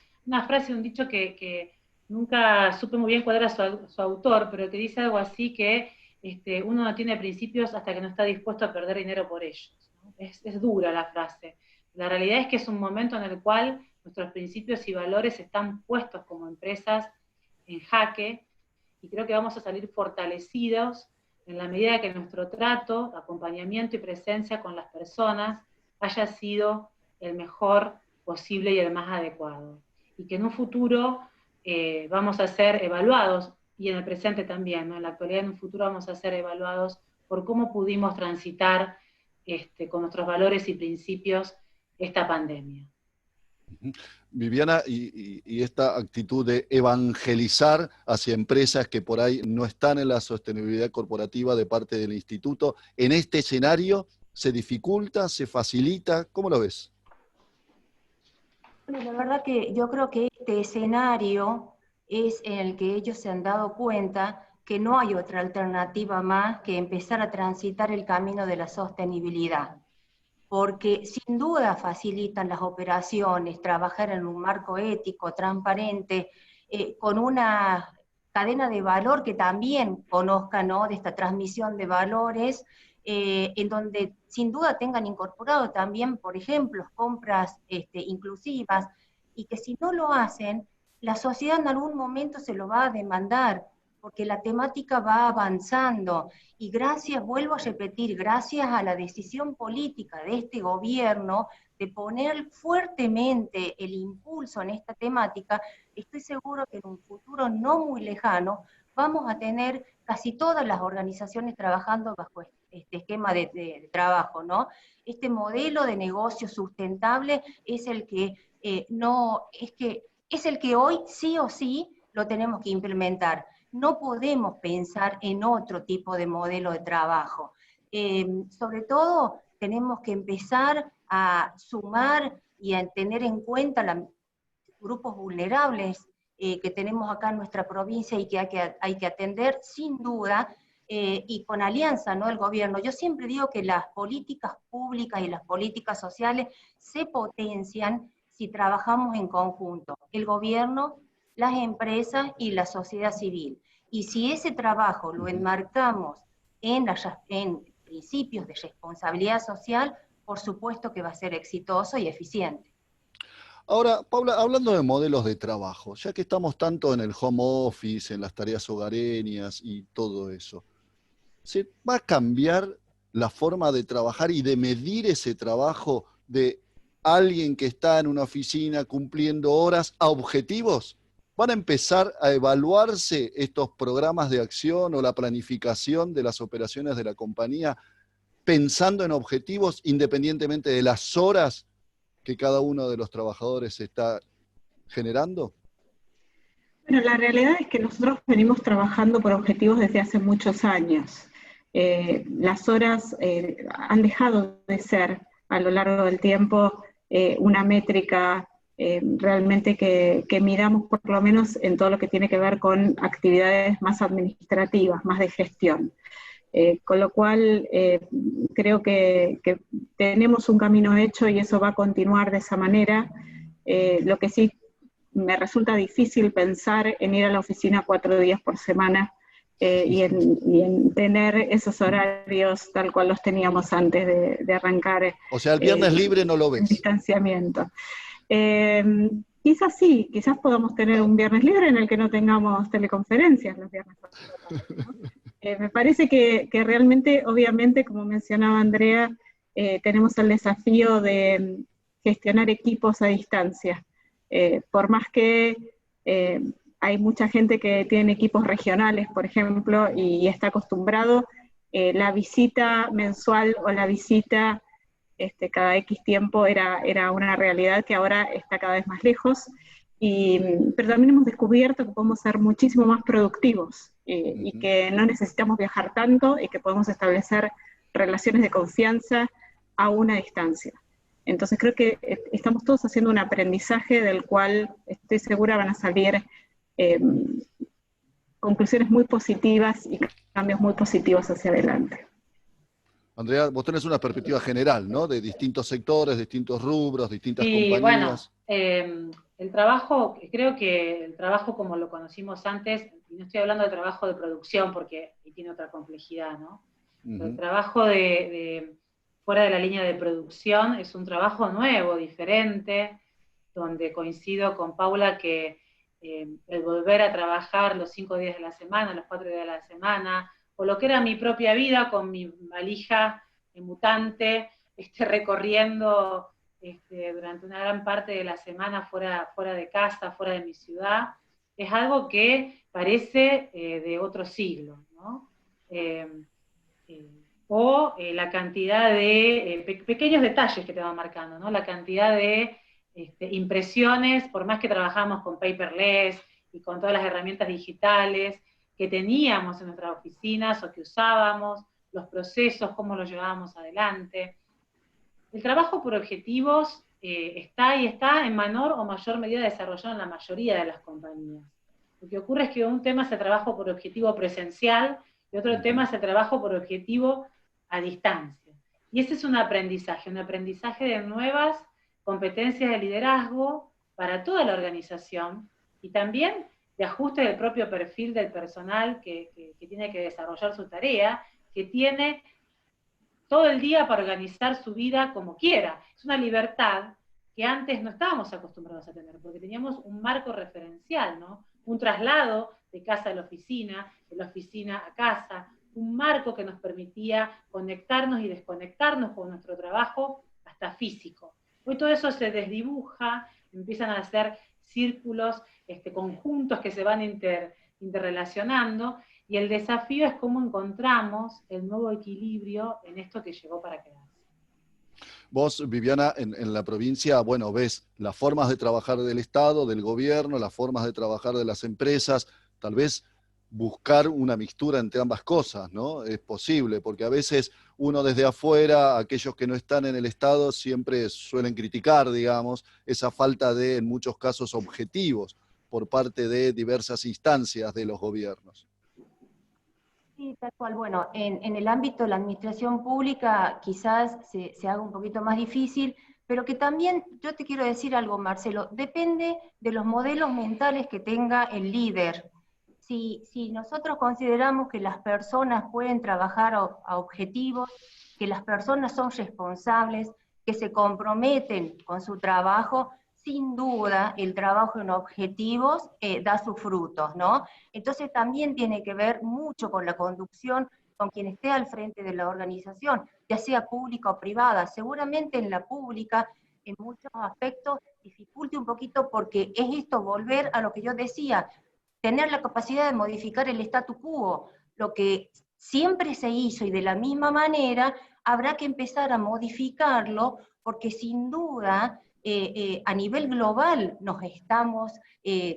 frase, un dicho que nunca supe muy bien cuál era su autor, pero que dice algo así que uno no tiene principios hasta que no está dispuesto a perder dinero por ellos, ¿no? Es dura la frase. La realidad es que es un momento en el cual nuestros principios y valores están puestos como empresas en jaque, y creo que vamos a salir fortalecidos en la medida que nuestro trato, acompañamiento y presencia con las personas haya sido el mejor posible y el más adecuado. Y que en un futuro vamos a ser evaluados, y en el presente también, ¿no? En la actualidad, en un futuro vamos a ser evaluados por cómo pudimos transitar con nuestros valores y principios esta pandemia. Viviana, y esta actitud de evangelizar hacia empresas que por ahí no están en la sostenibilidad corporativa de parte del instituto, ¿en este escenario se dificulta, se facilita? ¿Cómo lo ves? Bueno, la verdad que yo creo que este escenario es en el que ellos se han dado cuenta que no hay otra alternativa más que empezar a transitar el camino de la sostenibilidad, porque sin duda facilitan las operaciones, trabajar en un marco ético, transparente, con una cadena de valor que también conozca, ¿no?, de esta transmisión de valores, en donde sin duda tengan incorporado también, por ejemplo, compras inclusivas, y que si no lo hacen, la sociedad en algún momento se lo va a demandar, porque la temática va avanzando, y gracias, vuelvo a repetir, gracias a la decisión política de este gobierno de poner fuertemente el impulso en esta temática, estoy seguro que en un futuro no muy lejano vamos a tener casi todas las organizaciones trabajando bajo este esquema de trabajo, ¿no? Este modelo de negocio sustentable es el que es el que hoy sí o sí lo tenemos que implementar. No podemos pensar en otro tipo de modelo de trabajo. Sobre todo, tenemos que empezar a sumar y a tener en cuenta los grupos vulnerables que tenemos acá en nuestra provincia y que hay que atender, sin duda, y con alianza, ¿no?, el gobierno. Yo siempre digo que las políticas públicas y las políticas sociales se potencian si trabajamos en conjunto, el gobierno, las empresas y la sociedad civil. Y si ese trabajo lo enmarcamos en principios de responsabilidad social, por supuesto que va a ser exitoso y eficiente. Ahora, Paula, hablando de modelos de trabajo, ya que estamos tanto en el home office, en las tareas hogareñas y todo eso, ¿se va a cambiar la forma de trabajar y de medir ese trabajo de alguien que está en una oficina cumpliendo horas a objetivos? ¿Van a empezar a evaluarse estos programas de acción o la planificación de las operaciones de la compañía pensando en objetivos independientemente de las horas que cada uno de los trabajadores está generando? Bueno, la realidad es que nosotros venimos trabajando por objetivos desde hace muchos años. Las horas han dejado de ser a lo largo del tiempo una métrica realmente que miramos por lo menos en todo lo que tiene que ver con actividades más administrativas, más de gestión. Con lo cual creo que tenemos un camino hecho y eso va a continuar de esa manera. Lo que sí me resulta difícil pensar en ir a la oficina 4 días por semana y en tener esos horarios tal cual los teníamos antes de arrancar. O sea, el viernes libre no lo ves. En distanciamiento. Quizás sí, quizás podamos tener un viernes libre en el que no tengamos teleconferencias los viernes por la tarde, ¿no? Me parece que realmente, obviamente, como mencionaba Andrea, tenemos el desafío de gestionar equipos a distancia. Por más que hay mucha gente que tiene equipos regionales, por ejemplo, y está acostumbrado, la visita mensual o la visita cada X tiempo era una realidad que ahora está cada vez más lejos, pero también hemos descubierto que podemos ser muchísimo más productivos y que no necesitamos viajar tanto y que podemos establecer relaciones de confianza a una distancia. Entonces creo que estamos todos haciendo un aprendizaje del cual estoy segura van a salir conclusiones muy positivas y cambios muy positivos hacia adelante. Andrea, vos tenés una perspectiva general, ¿no? De distintos sectores, distintos rubros, distintas compañías. Bueno, el trabajo, creo que el trabajo como lo conocimos antes, y no estoy hablando de trabajo de producción porque ahí tiene otra complejidad, ¿no? Pero el trabajo fuera de la línea de producción es un trabajo nuevo, diferente, donde coincido con Paula que el volver a trabajar los 5 días de la semana, los 4 días de la semana, o lo que era mi propia vida con mi valija mutante, recorriendo durante una gran parte de la semana fuera de casa, fuera de mi ciudad, es algo que parece de otro siglo, ¿no? La cantidad de pequeños detalles que te van marcando, ¿no? La cantidad de impresiones, por más que trabajamos con paperless y con todas las herramientas digitales que teníamos en nuestras oficinas o que usábamos, los procesos, cómo los llevábamos adelante. El trabajo por objetivos está en menor o mayor medida desarrollado en la mayoría de las compañías. Lo que ocurre es que un tema es el trabajo por objetivo presencial y otro tema es el trabajo por objetivo a distancia. Y ese es un aprendizaje de nuevas competencias de liderazgo para toda la organización y también de ajuste del propio perfil del personal que tiene que desarrollar su tarea, que tiene todo el día para organizar su vida como quiera. Es una libertad que antes no estábamos acostumbrados a tener, porque teníamos un marco referencial, ¿no? Un traslado de casa a la oficina, de la oficina a casa, un marco que nos permitía conectarnos y desconectarnos con nuestro trabajo hasta físico. Hoy todo eso se desdibuja, empiezan a hacer círculos, conjuntos que se van interrelacionando, y el desafío es cómo encontramos el nuevo equilibrio en esto que llegó para quedarse. Vos, Viviana, en la provincia, bueno, ves las formas de trabajar del Estado, del gobierno, las formas de trabajar de las empresas, tal vez buscar una mixtura entre ambas cosas, ¿no? Es posible, porque a veces uno desde afuera, aquellos que no están en el Estado, siempre suelen criticar, digamos, esa falta de, en muchos casos, objetivos por parte de diversas instancias de los gobiernos. Sí, tal cual. Bueno, en el ámbito de la administración pública quizás se haga un poquito más difícil, pero que también, yo te quiero decir algo, Marcelo, depende de los modelos mentales que tenga el líder. Si nosotros consideramos que las personas pueden trabajar a objetivos, que las personas son responsables, que se comprometen con su trabajo, sin duda el trabajo en objetivos da sus frutos, ¿no? Entonces también tiene que ver mucho con la conducción, con quien esté al frente de la organización, ya sea pública o privada. Seguramente en la pública, en muchos aspectos, dificulte un poquito porque es esto, volver a lo que yo decía, tener la capacidad de modificar el statu quo, lo que siempre se hizo y de la misma manera habrá que empezar a modificarlo porque sin duda a nivel global nos estamos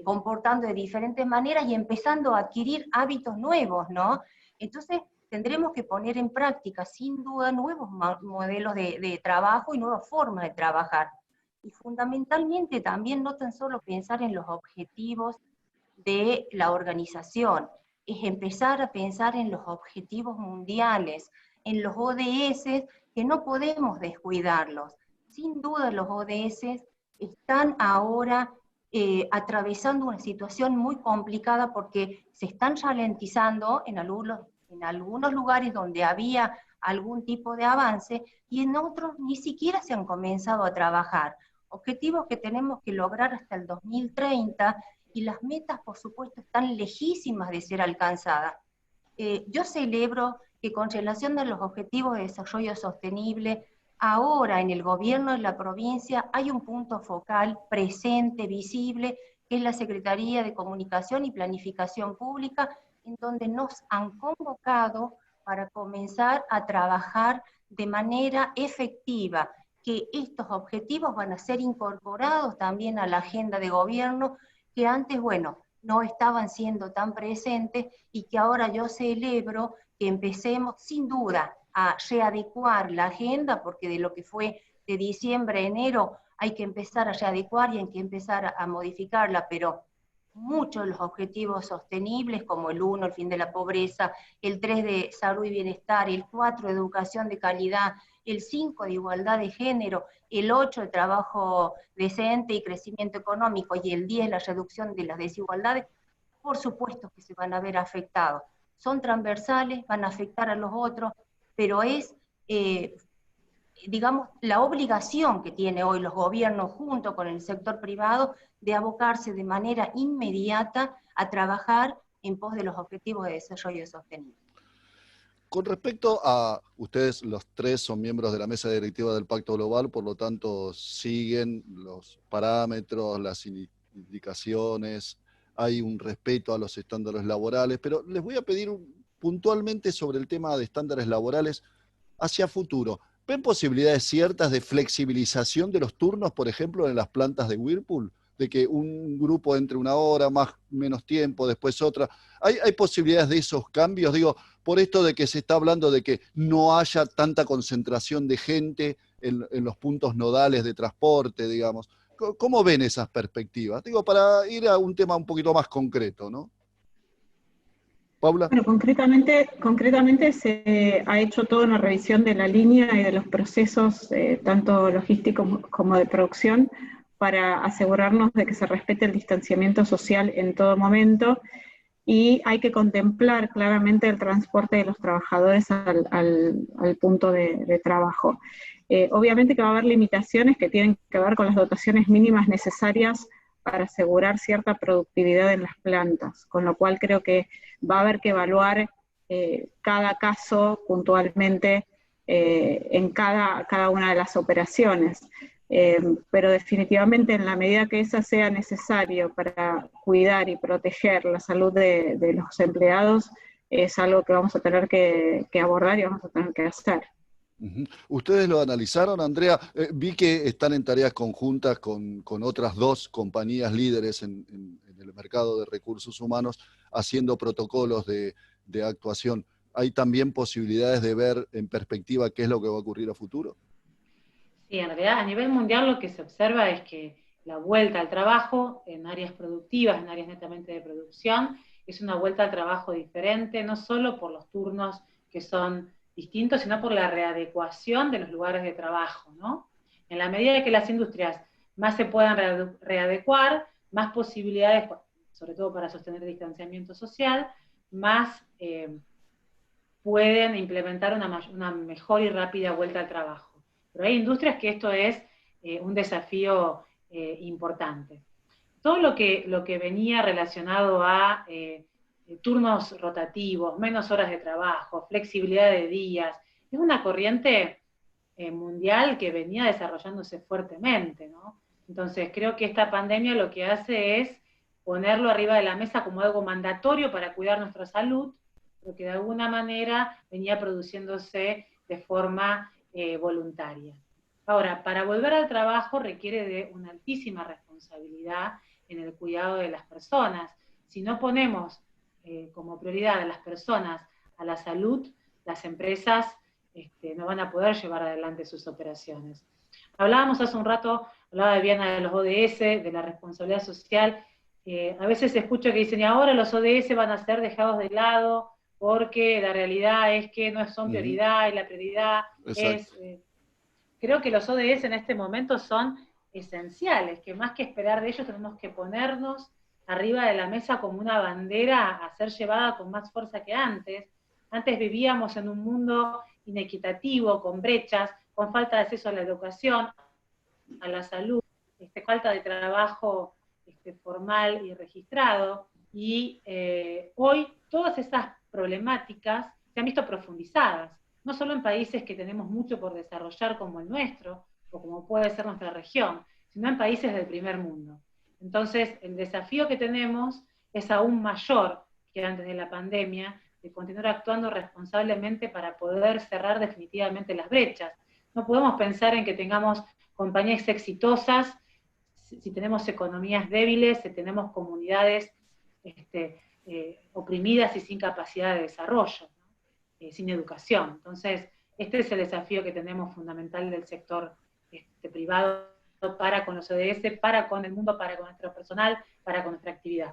comportando de diferentes maneras y empezando a adquirir hábitos nuevos, ¿no? Entonces tendremos que poner en práctica sin duda nuevos modelos de trabajo y nuevas formas de trabajar. Y fundamentalmente también no tan solo pensar en los objetivos de la organización, es empezar a pensar en los objetivos mundiales, en los ODS, que no podemos descuidarlos. Sin duda los ODS están ahora atravesando una situación muy complicada porque se están ralentizando en algunos lugares donde había algún tipo de avance y en otros ni siquiera se han comenzado a trabajar. Objetivos que tenemos que lograr hasta el 2030 y las metas, por supuesto, están lejísimas de ser alcanzadas. Yo celebro que con relación a los objetivos de desarrollo sostenible, ahora en el gobierno de la provincia hay un punto focal presente, visible, que es la Secretaría de Comunicación y Planificación Pública, en donde nos han convocado para comenzar a trabajar de manera efectiva, que estos objetivos van a ser incorporados también a la agenda de gobierno, que antes, bueno, no estaban siendo tan presentes y que ahora yo celebro que empecemos sin duda a readecuar la agenda, porque de lo que fue de diciembre a enero hay que empezar a readecuar y hay que empezar a modificarla, pero muchos de los objetivos sostenibles, como el 1, el fin de la pobreza, el 3 de salud y bienestar, el 4 de educación de calidad, el 5 de igualdad de género, el 8 de trabajo decente y crecimiento económico, y el 10 la reducción de las desigualdades, por supuesto que se van a ver afectados. Son transversales, van a afectar a los otros, pero es, digamos, la obligación que tienen hoy los gobiernos junto con el sector privado de abocarse de manera inmediata a trabajar en pos de los objetivos de desarrollo sostenible. Con respecto a ustedes, los tres son miembros de la mesa directiva del Pacto Global, por lo tanto siguen los parámetros, las indicaciones, hay un respeto a los estándares laborales, pero les voy a pedir puntualmente sobre el tema de estándares laborales hacia futuro. ¿Ven posibilidades ciertas de flexibilización de los turnos, por ejemplo, en las plantas de Whirlpool? De que un grupo entre una hora, menos tiempo, después otra. ¿Hay posibilidades de esos cambios? Digo, por esto de que se está hablando de que no haya tanta concentración de gente en los puntos nodales de transporte, digamos. ¿Cómo ven esas perspectivas? Digo, para ir a un tema un poquito más concreto, ¿no? Paula. Bueno, concretamente se ha hecho toda una revisión de la línea y de los procesos, tanto logísticos como de producción, para asegurarnos de que se respete el distanciamiento social en todo momento, y hay que contemplar claramente el transporte de los trabajadores al punto de trabajo. Obviamente que va a haber limitaciones que tienen que ver con las dotaciones mínimas necesarias para asegurar cierta productividad en las plantas, con lo cual creo que va a haber que evaluar cada caso puntualmente en cada una de las operaciones. Pero definitivamente en la medida que eso sea necesario para cuidar y proteger la salud de los empleados, es algo que vamos a tener que abordar y vamos a tener que hacer. ¿Ustedes lo analizaron, Andrea? Vi que están en tareas conjuntas con otras dos compañías líderes en el mercado de recursos humanos haciendo protocolos de actuación. ¿Hay también posibilidades de ver en perspectiva qué es lo que va a ocurrir a futuro? Sí, en realidad a nivel mundial lo que se observa es que la vuelta al trabajo en áreas productivas, en áreas netamente de producción, es una vuelta al trabajo diferente, no solo por los turnos que son distintos, sino por la readecuación de los lugares de trabajo, ¿no? En la medida que las industrias más se puedan readecuar, más posibilidades, sobre todo para sostener el distanciamiento social, más pueden implementar una mejor y rápida vuelta al trabajo. Pero hay industrias que esto es un desafío importante. Todo lo que venía relacionado a turnos rotativos, menos horas de trabajo, flexibilidad de días, es una corriente mundial que venía desarrollándose fuertemente, ¿no? Entonces creo que esta pandemia lo que hace es ponerlo arriba de la mesa como algo mandatorio para cuidar nuestra salud, pero que de alguna manera venía produciéndose de forma voluntaria. Ahora, para volver al trabajo requiere de una altísima responsabilidad en el cuidado de las personas. Si no ponemos como prioridad a las personas, a la salud, las empresas no van a poder llevar adelante sus operaciones. Hablábamos hace un rato, hablaba Viviana de los ODS, de la responsabilidad social. A veces escucho que dicen, y ahora los ODS van a ser dejados de lado, porque la realidad es que no son prioridad, y la prioridad es... creo que los ODS en este momento son esenciales, que más que esperar de ellos tenemos que ponernos arriba de la mesa como una bandera a ser llevada con más fuerza que antes. Antes vivíamos en un mundo inequitativo, con brechas, con falta de acceso a la educación, a la salud, falta de trabajo formal y registrado, y hoy todas esas problemáticas se han visto profundizadas, no solo en países que tenemos mucho por desarrollar como el nuestro, o como puede ser nuestra región, sino en países del primer mundo. Entonces, el desafío que tenemos es aún mayor que antes de la pandemia, de continuar actuando responsablemente para poder cerrar definitivamente las brechas. No podemos pensar en que tengamos compañías exitosas si tenemos economías débiles, si tenemos comunidades oprimidas y sin capacidad de desarrollo, ¿no? Sin educación. Entonces, este es el desafío que tenemos fundamental del sector privado para con los ODS, para con el mundo, para con nuestro personal, para con nuestra actividad.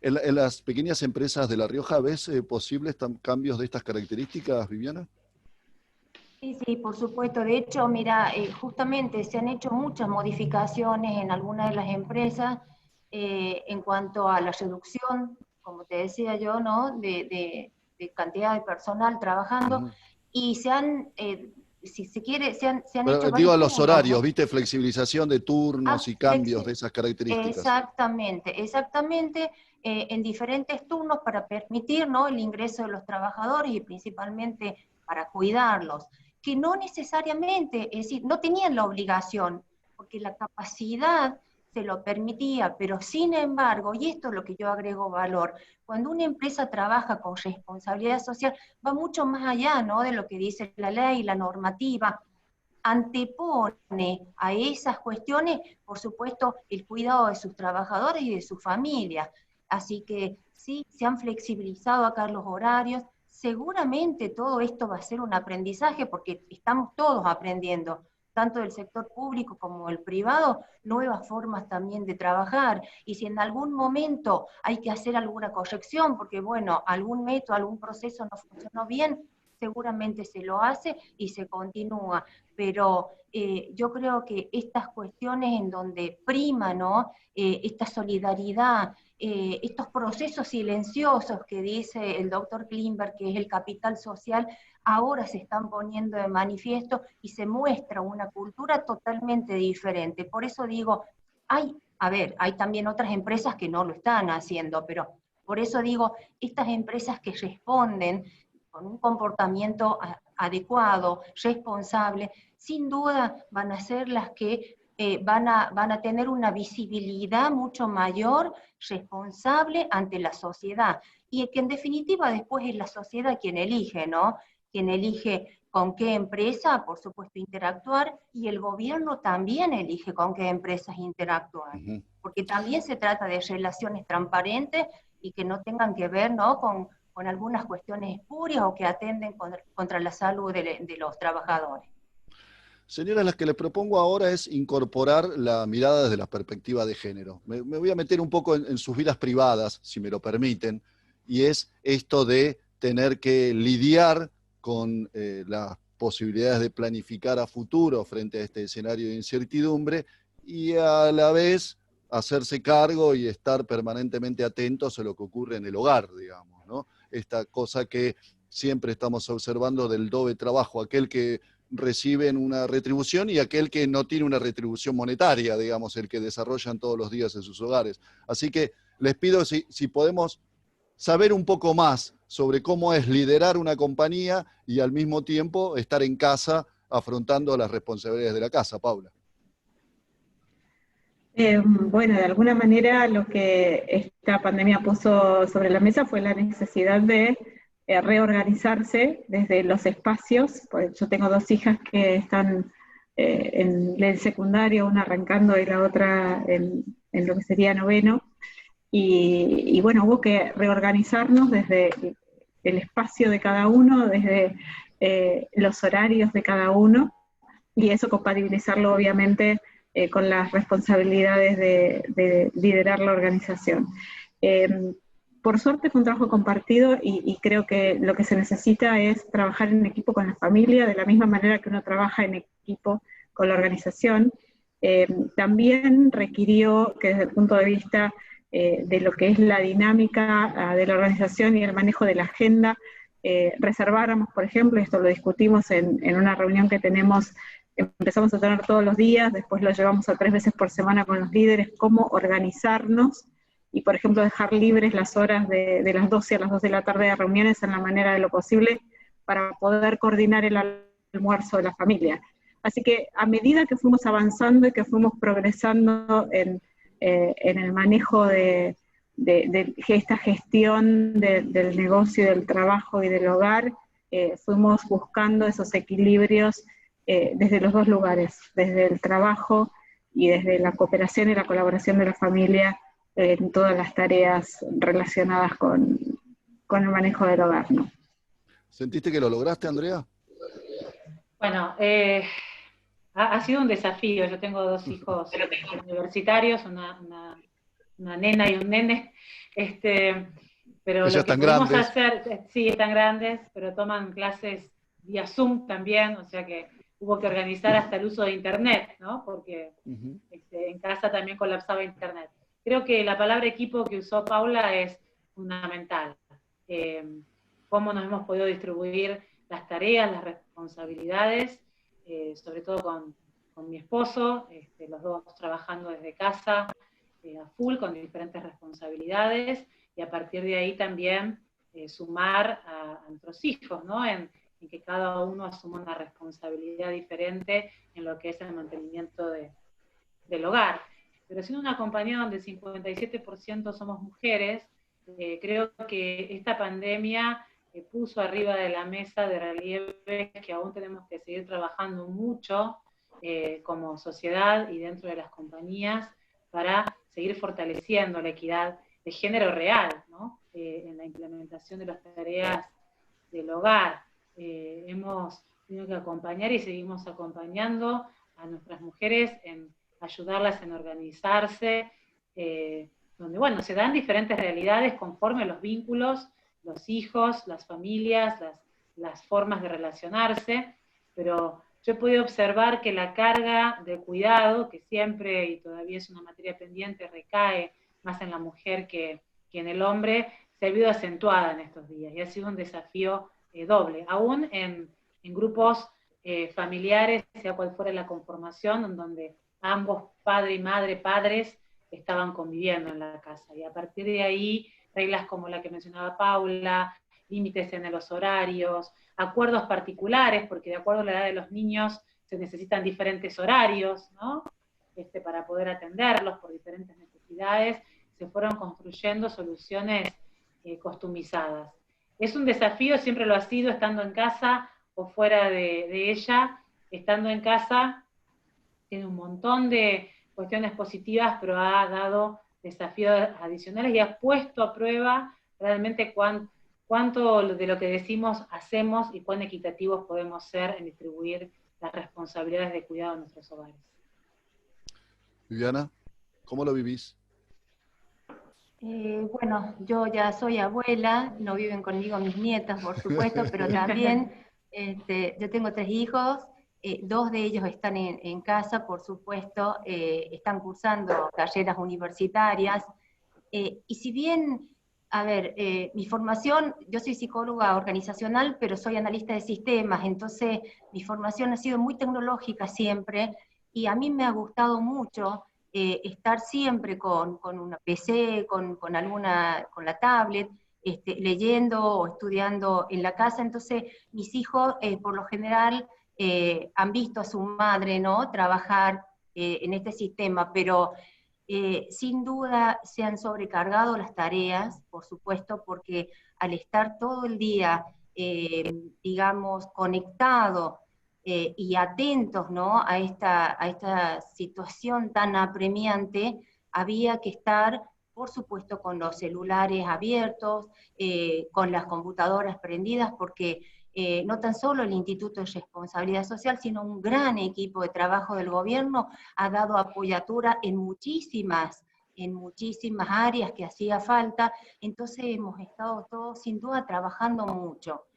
En las pequeñas empresas de La Rioja, ¿ves posibles cambios de estas características, Viviana? Sí, sí, por supuesto. De hecho, mira, justamente se han hecho muchas modificaciones en algunas de las empresas en cuanto a la reducción, como te decía yo, ¿no? de cantidad de personal trabajando, y se han, si se quiere, se han hecho digo, varios a los turnos, horarios, ¿no? ¿viste? Flexibilización de turnos y cambios de esas características. Exactamente, exactamente, en diferentes turnos para permitir, ¿no? el ingreso de los trabajadores y principalmente para cuidarlos, que no necesariamente, es decir, no tenían la obligación, porque la capacidad se lo permitía, pero sin embargo, y esto es lo que yo agrego valor, cuando una empresa trabaja con responsabilidad social, va mucho más allá, ¿no? de lo que dice la ley, la normativa, antepone a esas cuestiones, por supuesto, el cuidado de sus trabajadores y de sus familias. Así que sí, se han flexibilizado acá los horarios. Seguramente todo esto va a ser un aprendizaje porque estamos todos aprendiendo, tanto del sector público como el privado, nuevas formas también de trabajar. Y si en algún momento hay que hacer alguna corrección, porque bueno, algún método, algún proceso no funcionó bien, seguramente se lo hace y se continúa. Pero yo creo que estas cuestiones en donde prima, ¿no? Esta solidaridad, estos procesos silenciosos que dice el doctor Klimberg, que es el capital social, ahora se están poniendo de manifiesto y se muestra una cultura totalmente diferente. Por eso digo, hay también otras empresas que no lo están haciendo, pero por eso digo, estas empresas que responden con un comportamiento adecuado, responsable, sin duda van a ser las que van a tener una visibilidad mucho mayor, responsable ante la sociedad, y que en definitiva después es la sociedad quien elige, ¿no? Quien elige con qué empresa, por supuesto, interactuar, y el gobierno también elige con qué empresas interactuar, porque también se trata de relaciones transparentes y que no tengan que ver, ¿no? con algunas cuestiones espurias o que atenden contra la salud de los trabajadores. Señoras, las que les propongo ahora es incorporar la mirada desde la perspectiva de género. Me voy a meter un poco en sus vidas privadas, si me lo permiten, y es esto de tener que lidiar con las posibilidades de planificar a futuro frente a este escenario de incertidumbre y a la vez hacerse cargo y estar permanentemente atentos a lo que ocurre en el hogar, digamos, ¿no? Esta cosa que siempre estamos observando del doble trabajo, aquel que reciben una retribución y aquel que no tiene una retribución monetaria, digamos, el que desarrollan todos los días en sus hogares. Así que les pido si podemos saber un poco más sobre cómo es liderar una compañía y al mismo tiempo estar en casa afrontando las responsabilidades de la casa. Paula. Bueno, de alguna manera lo que esta pandemia puso sobre la mesa fue la necesidad de reorganizarse desde los espacios. Pues yo tengo 2 hijas que están en el secundario, una arrancando y la otra en lo que sería noveno, y bueno, hubo que reorganizarnos desde el espacio de cada uno, desde los horarios de cada uno, y eso compatibilizarlo obviamente con las responsabilidades de liderar la organización. Por suerte fue un trabajo compartido y creo que lo que se necesita es trabajar en equipo con la familia, de la misma manera que uno trabaja en equipo con la organización. También requirió que desde el punto de vista de lo que es la dinámica de la organización y el manejo de la agenda, reserváramos, por ejemplo, esto lo discutimos en una reunión que tenemos, empezamos a tener todos los días, después lo llevamos a 3 veces por semana con los líderes, cómo organizarnos y, por ejemplo, dejar libres las horas de las 12 a las 2 de la tarde de reuniones en la manera de lo posible para poder coordinar el almuerzo de la familia. Así que a medida que fuimos avanzando y que fuimos progresando en el manejo de esta gestión del negocio, del trabajo y del hogar, fuimos buscando esos equilibrios desde los 2 lugares, desde el trabajo y desde la cooperación y la colaboración de la familia en todas las tareas relacionadas con el manejo del hogar, ¿no? ¿Sentiste que lo lograste, Andrea? Bueno, ha sido un desafío. Yo tengo 2 hijos universitarios, una nena y un nene, pero Ellos lo que están pudimos grandes. hacer, sí, están grandes, pero toman clases vía Zoom también, o sea que hubo que organizar hasta el uso de Internet, ¿no? Porque en casa también colapsaba Internet. Creo que la palabra equipo que usó Paula es fundamental. Cómo nos hemos podido distribuir las tareas, las responsabilidades, sobre todo con mi esposo, los 2 trabajando desde casa, a full, con diferentes responsabilidades, y a partir de ahí también sumar a nuestros hijos, ¿no? En que cada uno asuma una responsabilidad diferente en lo que es el mantenimiento del hogar. Pero siendo una compañía donde el 57% somos mujeres, creo que esta pandemia puso arriba de la mesa de relieve que aún tenemos que seguir trabajando mucho como sociedad y dentro de las compañías para seguir fortaleciendo la equidad de género real, ¿no? En la implementación de las tareas del hogar. Hemos tenido que acompañar y seguimos acompañando a nuestras mujeres en ayudarlas en organizarse, donde, bueno, se dan diferentes realidades conforme a los vínculos, los hijos, las familias, las formas de relacionarse, pero yo he podido observar que la carga de cuidado, que siempre y todavía es una materia pendiente, recae más en la mujer que en el hombre, se ha visto acentuada en estos días y ha sido un desafío doble, aún en grupos familiares, sea cual fuera la conformación, en donde ambos, padre y madre, padres, estaban conviviendo en la casa. Y a partir de ahí, reglas como la que mencionaba Paula, límites en los horarios, acuerdos particulares, porque de acuerdo a la edad de los niños se necesitan diferentes horarios, ¿no? Para poder atenderlos por diferentes necesidades, se fueron construyendo soluciones customizadas. Es un desafío, siempre lo ha sido, estando en casa o fuera de ella. Estando en casa tiene un montón de cuestiones positivas, pero ha dado desafíos adicionales y ha puesto a prueba realmente cuánto de lo que decimos hacemos y cuán equitativos podemos ser en distribuir las responsabilidades de cuidado de nuestros hogares. Viviana, ¿cómo lo vivís? Bueno, yo ya soy abuela, no viven conmigo mis nietas, por supuesto, pero también yo tengo 3 hijos, 2 de ellos están en casa, por supuesto, están cursando carreras universitarias, y si bien, a ver, mi formación, yo soy psicóloga organizacional, pero soy analista de sistemas, entonces mi formación ha sido muy tecnológica siempre, y a mí me ha gustado mucho estar siempre con una PC, con la tablet, leyendo o estudiando en la casa. Entonces mis hijos por lo general han visto a su madre, ¿no?, trabajar en este sistema, pero sin duda se han sobrecargado las tareas, por supuesto, porque al estar todo el día, digamos, conectado y atentos, ¿no?, a esta situación tan apremiante, había que estar, por supuesto, con los celulares abiertos, con las computadoras prendidas, porque no tan solo el Instituto de Responsabilidad Social, sino un gran equipo de trabajo del gobierno ha dado apoyatura en muchísimas áreas que hacía falta. Entonces hemos estado todos sin duda trabajando mucho.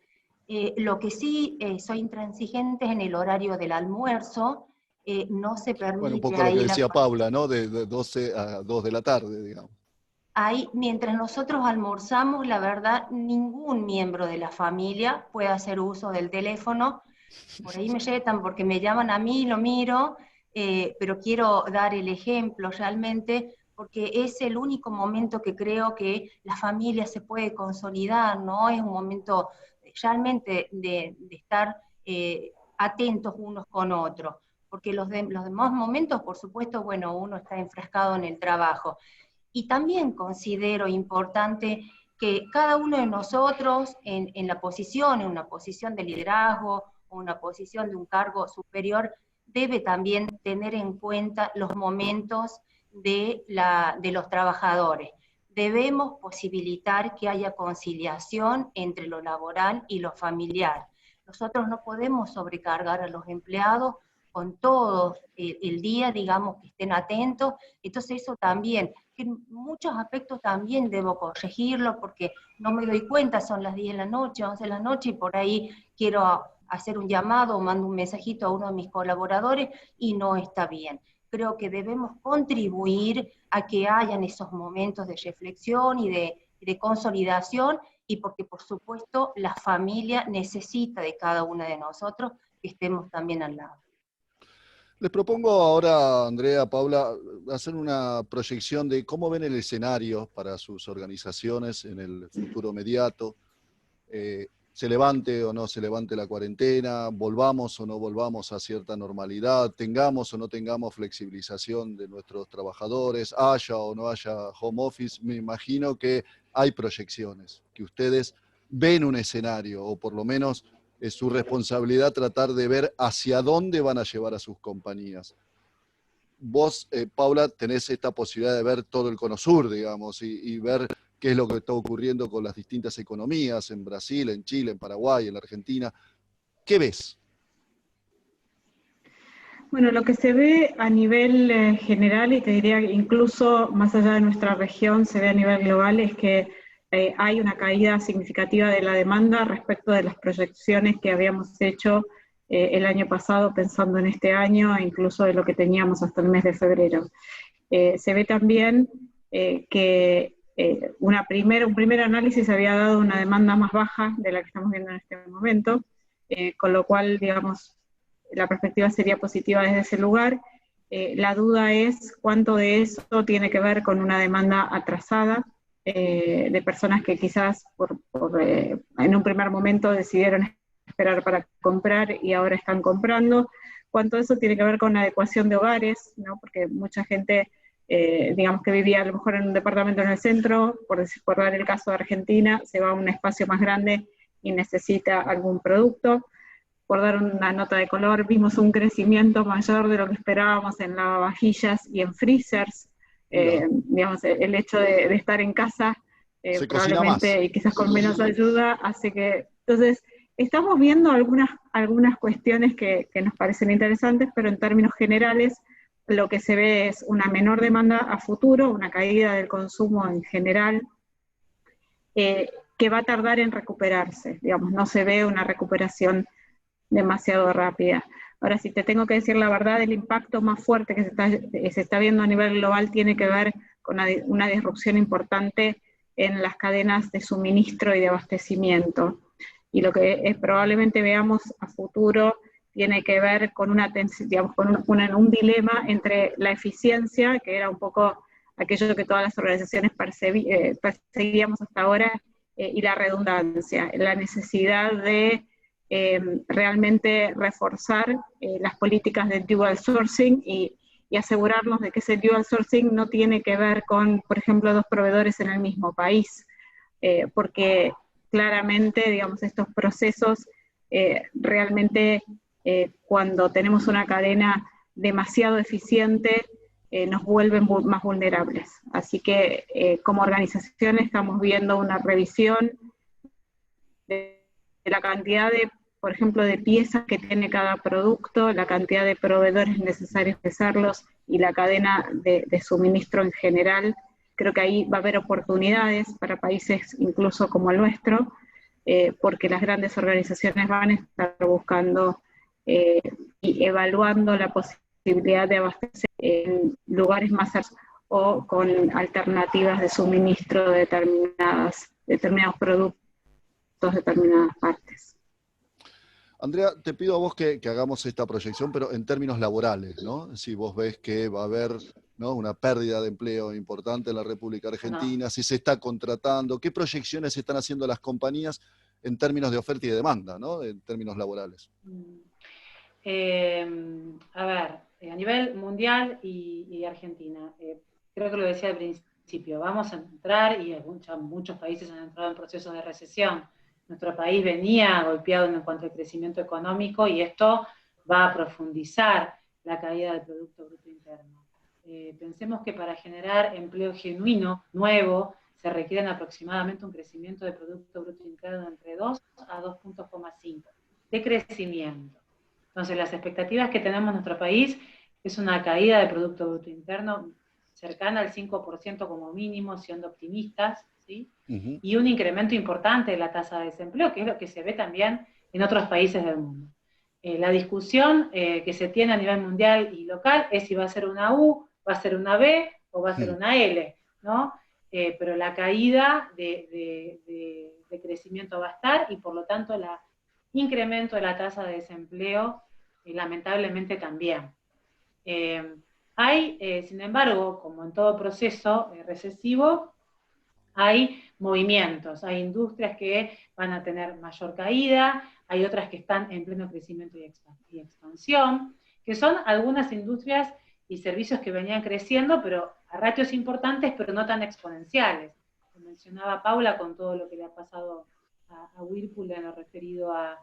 Lo que sí soy intransigente es en el horario del almuerzo, no se permite. Bueno, un poco lo que decía Paula, ¿no? De 12 a 2 de la tarde, digamos. Ahí, mientras nosotros almorzamos, la verdad, ningún miembro de la familia puede hacer uso del teléfono. Por ahí me retan porque me llaman a mí, lo miro, pero quiero dar el ejemplo realmente, porque es el único momento que creo que la familia se puede consolidar, ¿no? Es un momento realmente de estar atentos unos con otros, porque los demás momentos, por supuesto, bueno, uno está enfrascado en el trabajo. Y también considero importante que cada uno de nosotros en una posición de liderazgo, o una posición de un cargo superior, debe también tener en cuenta los momentos de los trabajadores. Debemos posibilitar que haya conciliación entre lo laboral y lo familiar. Nosotros no podemos sobrecargar a los empleados con todo el día, digamos, que estén atentos. Entonces eso también, que en muchos aspectos también debo corregirlo, porque no me doy cuenta, son las 10 de la noche, 11 de la noche, y por ahí quiero hacer un llamado o mando un mensajito a uno de mis colaboradores, y no está bien. Creo que debemos contribuir a que hayan esos momentos de reflexión y de consolidación, y porque por supuesto la familia necesita de cada uno de nosotros que estemos también al lado. Les propongo ahora, Andrea, Paula, hacer una proyección de cómo ven el escenario para sus organizaciones en el futuro inmediato. Se levante o no se levante la cuarentena, volvamos o no volvamos a cierta normalidad, tengamos o no tengamos flexibilización de nuestros trabajadores, haya o no haya home office. Me imagino que hay proyecciones, que ustedes ven un escenario, o por lo menos es su responsabilidad tratar de ver hacia dónde van a llevar a sus compañías. Vos, Paula, tenés esta posibilidad de ver todo el Cono Sur, digamos, y ver qué es lo que está ocurriendo con las distintas economías en Brasil, en Chile, en Paraguay, en la Argentina. ¿Qué ves? Bueno, lo que se ve a nivel general, y te diría que incluso más allá de nuestra región, se ve a nivel global, es que hay una caída significativa de la demanda respecto de las proyecciones que habíamos hecho el año pasado, pensando en este año, e incluso de lo que teníamos hasta el mes de febrero. Se ve también que un primer análisis había dado una demanda más baja de la que estamos viendo en este momento, con lo cual, digamos, la perspectiva sería positiva desde ese lugar. La duda es cuánto de eso tiene que ver con una demanda atrasada, de personas que quizás en un primer momento decidieron esperar para comprar y ahora están comprando. Cuánto de eso tiene que ver con la adecuación de hogares, ¿no? Porque mucha gente, digamos, que vivía a lo mejor en un departamento en el centro, por dar el caso de Argentina, se va a un espacio más grande y necesita algún producto. Por dar una nota de color, vimos un crecimiento mayor de lo que esperábamos en lavavajillas y en freezers. Digamos, el hecho de estar en casa probablemente y quizás con menos ayuda hace que... Entonces, estamos viendo algunas cuestiones que nos parecen interesantes, pero en términos generales lo que se ve es una menor demanda a futuro, una caída del consumo en general, que va a tardar en recuperarse, digamos, no se ve una recuperación demasiado rápida. Ahora, si te tengo que decir la verdad, el impacto más fuerte que se está viendo a nivel global tiene que ver con una disrupción importante en las cadenas de suministro y de abastecimiento. Y lo que probablemente veamos a futuro tiene que ver con digamos, con un dilema entre la eficiencia, que era un poco aquello que todas las organizaciones perseguíamos hasta ahora, y la redundancia, la necesidad de realmente reforzar las políticas de dual sourcing y asegurarnos de que ese dual sourcing no tiene que ver con, por ejemplo, dos proveedores en el mismo país, porque claramente, digamos, estos procesos realmente cuando tenemos una cadena demasiado eficiente nos vuelven más vulnerables. Así que como organización estamos viendo una revisión de la cantidad de, por ejemplo, de piezas que tiene cada producto, la cantidad de proveedores necesarios de hacerlos y la cadena de suministro en general. Creo que ahí va a haber oportunidades para países incluso como el nuestro, porque las grandes organizaciones van a estar buscando y evaluando la posibilidad de abastecer en lugares más o con alternativas de suministro de determinados productos, determinadas partes. Andrea, te pido a vos que hagamos esta proyección, pero en términos laborales, ¿no? Si vos ves que va a haber, ¿no?, una pérdida de empleo importante en la República Argentina, si se está contratando, ¿qué proyecciones se están haciendo las compañías en términos de oferta y de demanda, ¿no?, en términos laborales? A ver, a nivel mundial y Argentina, creo que lo decía al principio, vamos a entrar, y muchos países han entrado en procesos de recesión. Nuestro país venía golpeado en cuanto al crecimiento económico y esto va a profundizar la caída del Producto Bruto Interno. Pensemos que para generar empleo genuino, nuevo, se requieren aproximadamente un crecimiento del Producto Bruto Interno entre 2 a 2,5 de crecimiento. Entonces, las expectativas que tenemos en nuestro país es una caída del Producto Bruto Interno cercana al 5% como mínimo, siendo optimistas, ¿sí? Y un incremento importante de la tasa de desempleo, que es lo que se ve también en otros países del mundo. La discusión que se tiene a nivel mundial y local es si va a ser una U, va a ser una B o va a ser una L, ¿no? Pero la caída de crecimiento va a estar y por lo tanto el incremento de la tasa de desempleo lamentablemente también. Hay, sin embargo, como en todo proceso recesivo, hay movimientos, hay industrias que van a tener mayor caída, hay otras que están en pleno crecimiento y expansión, que son algunas industrias y servicios que venían creciendo, pero a ratios importantes, pero no tan exponenciales. Lo mencionaba Paula con todo lo que le ha pasado a Whirlpool en lo referido a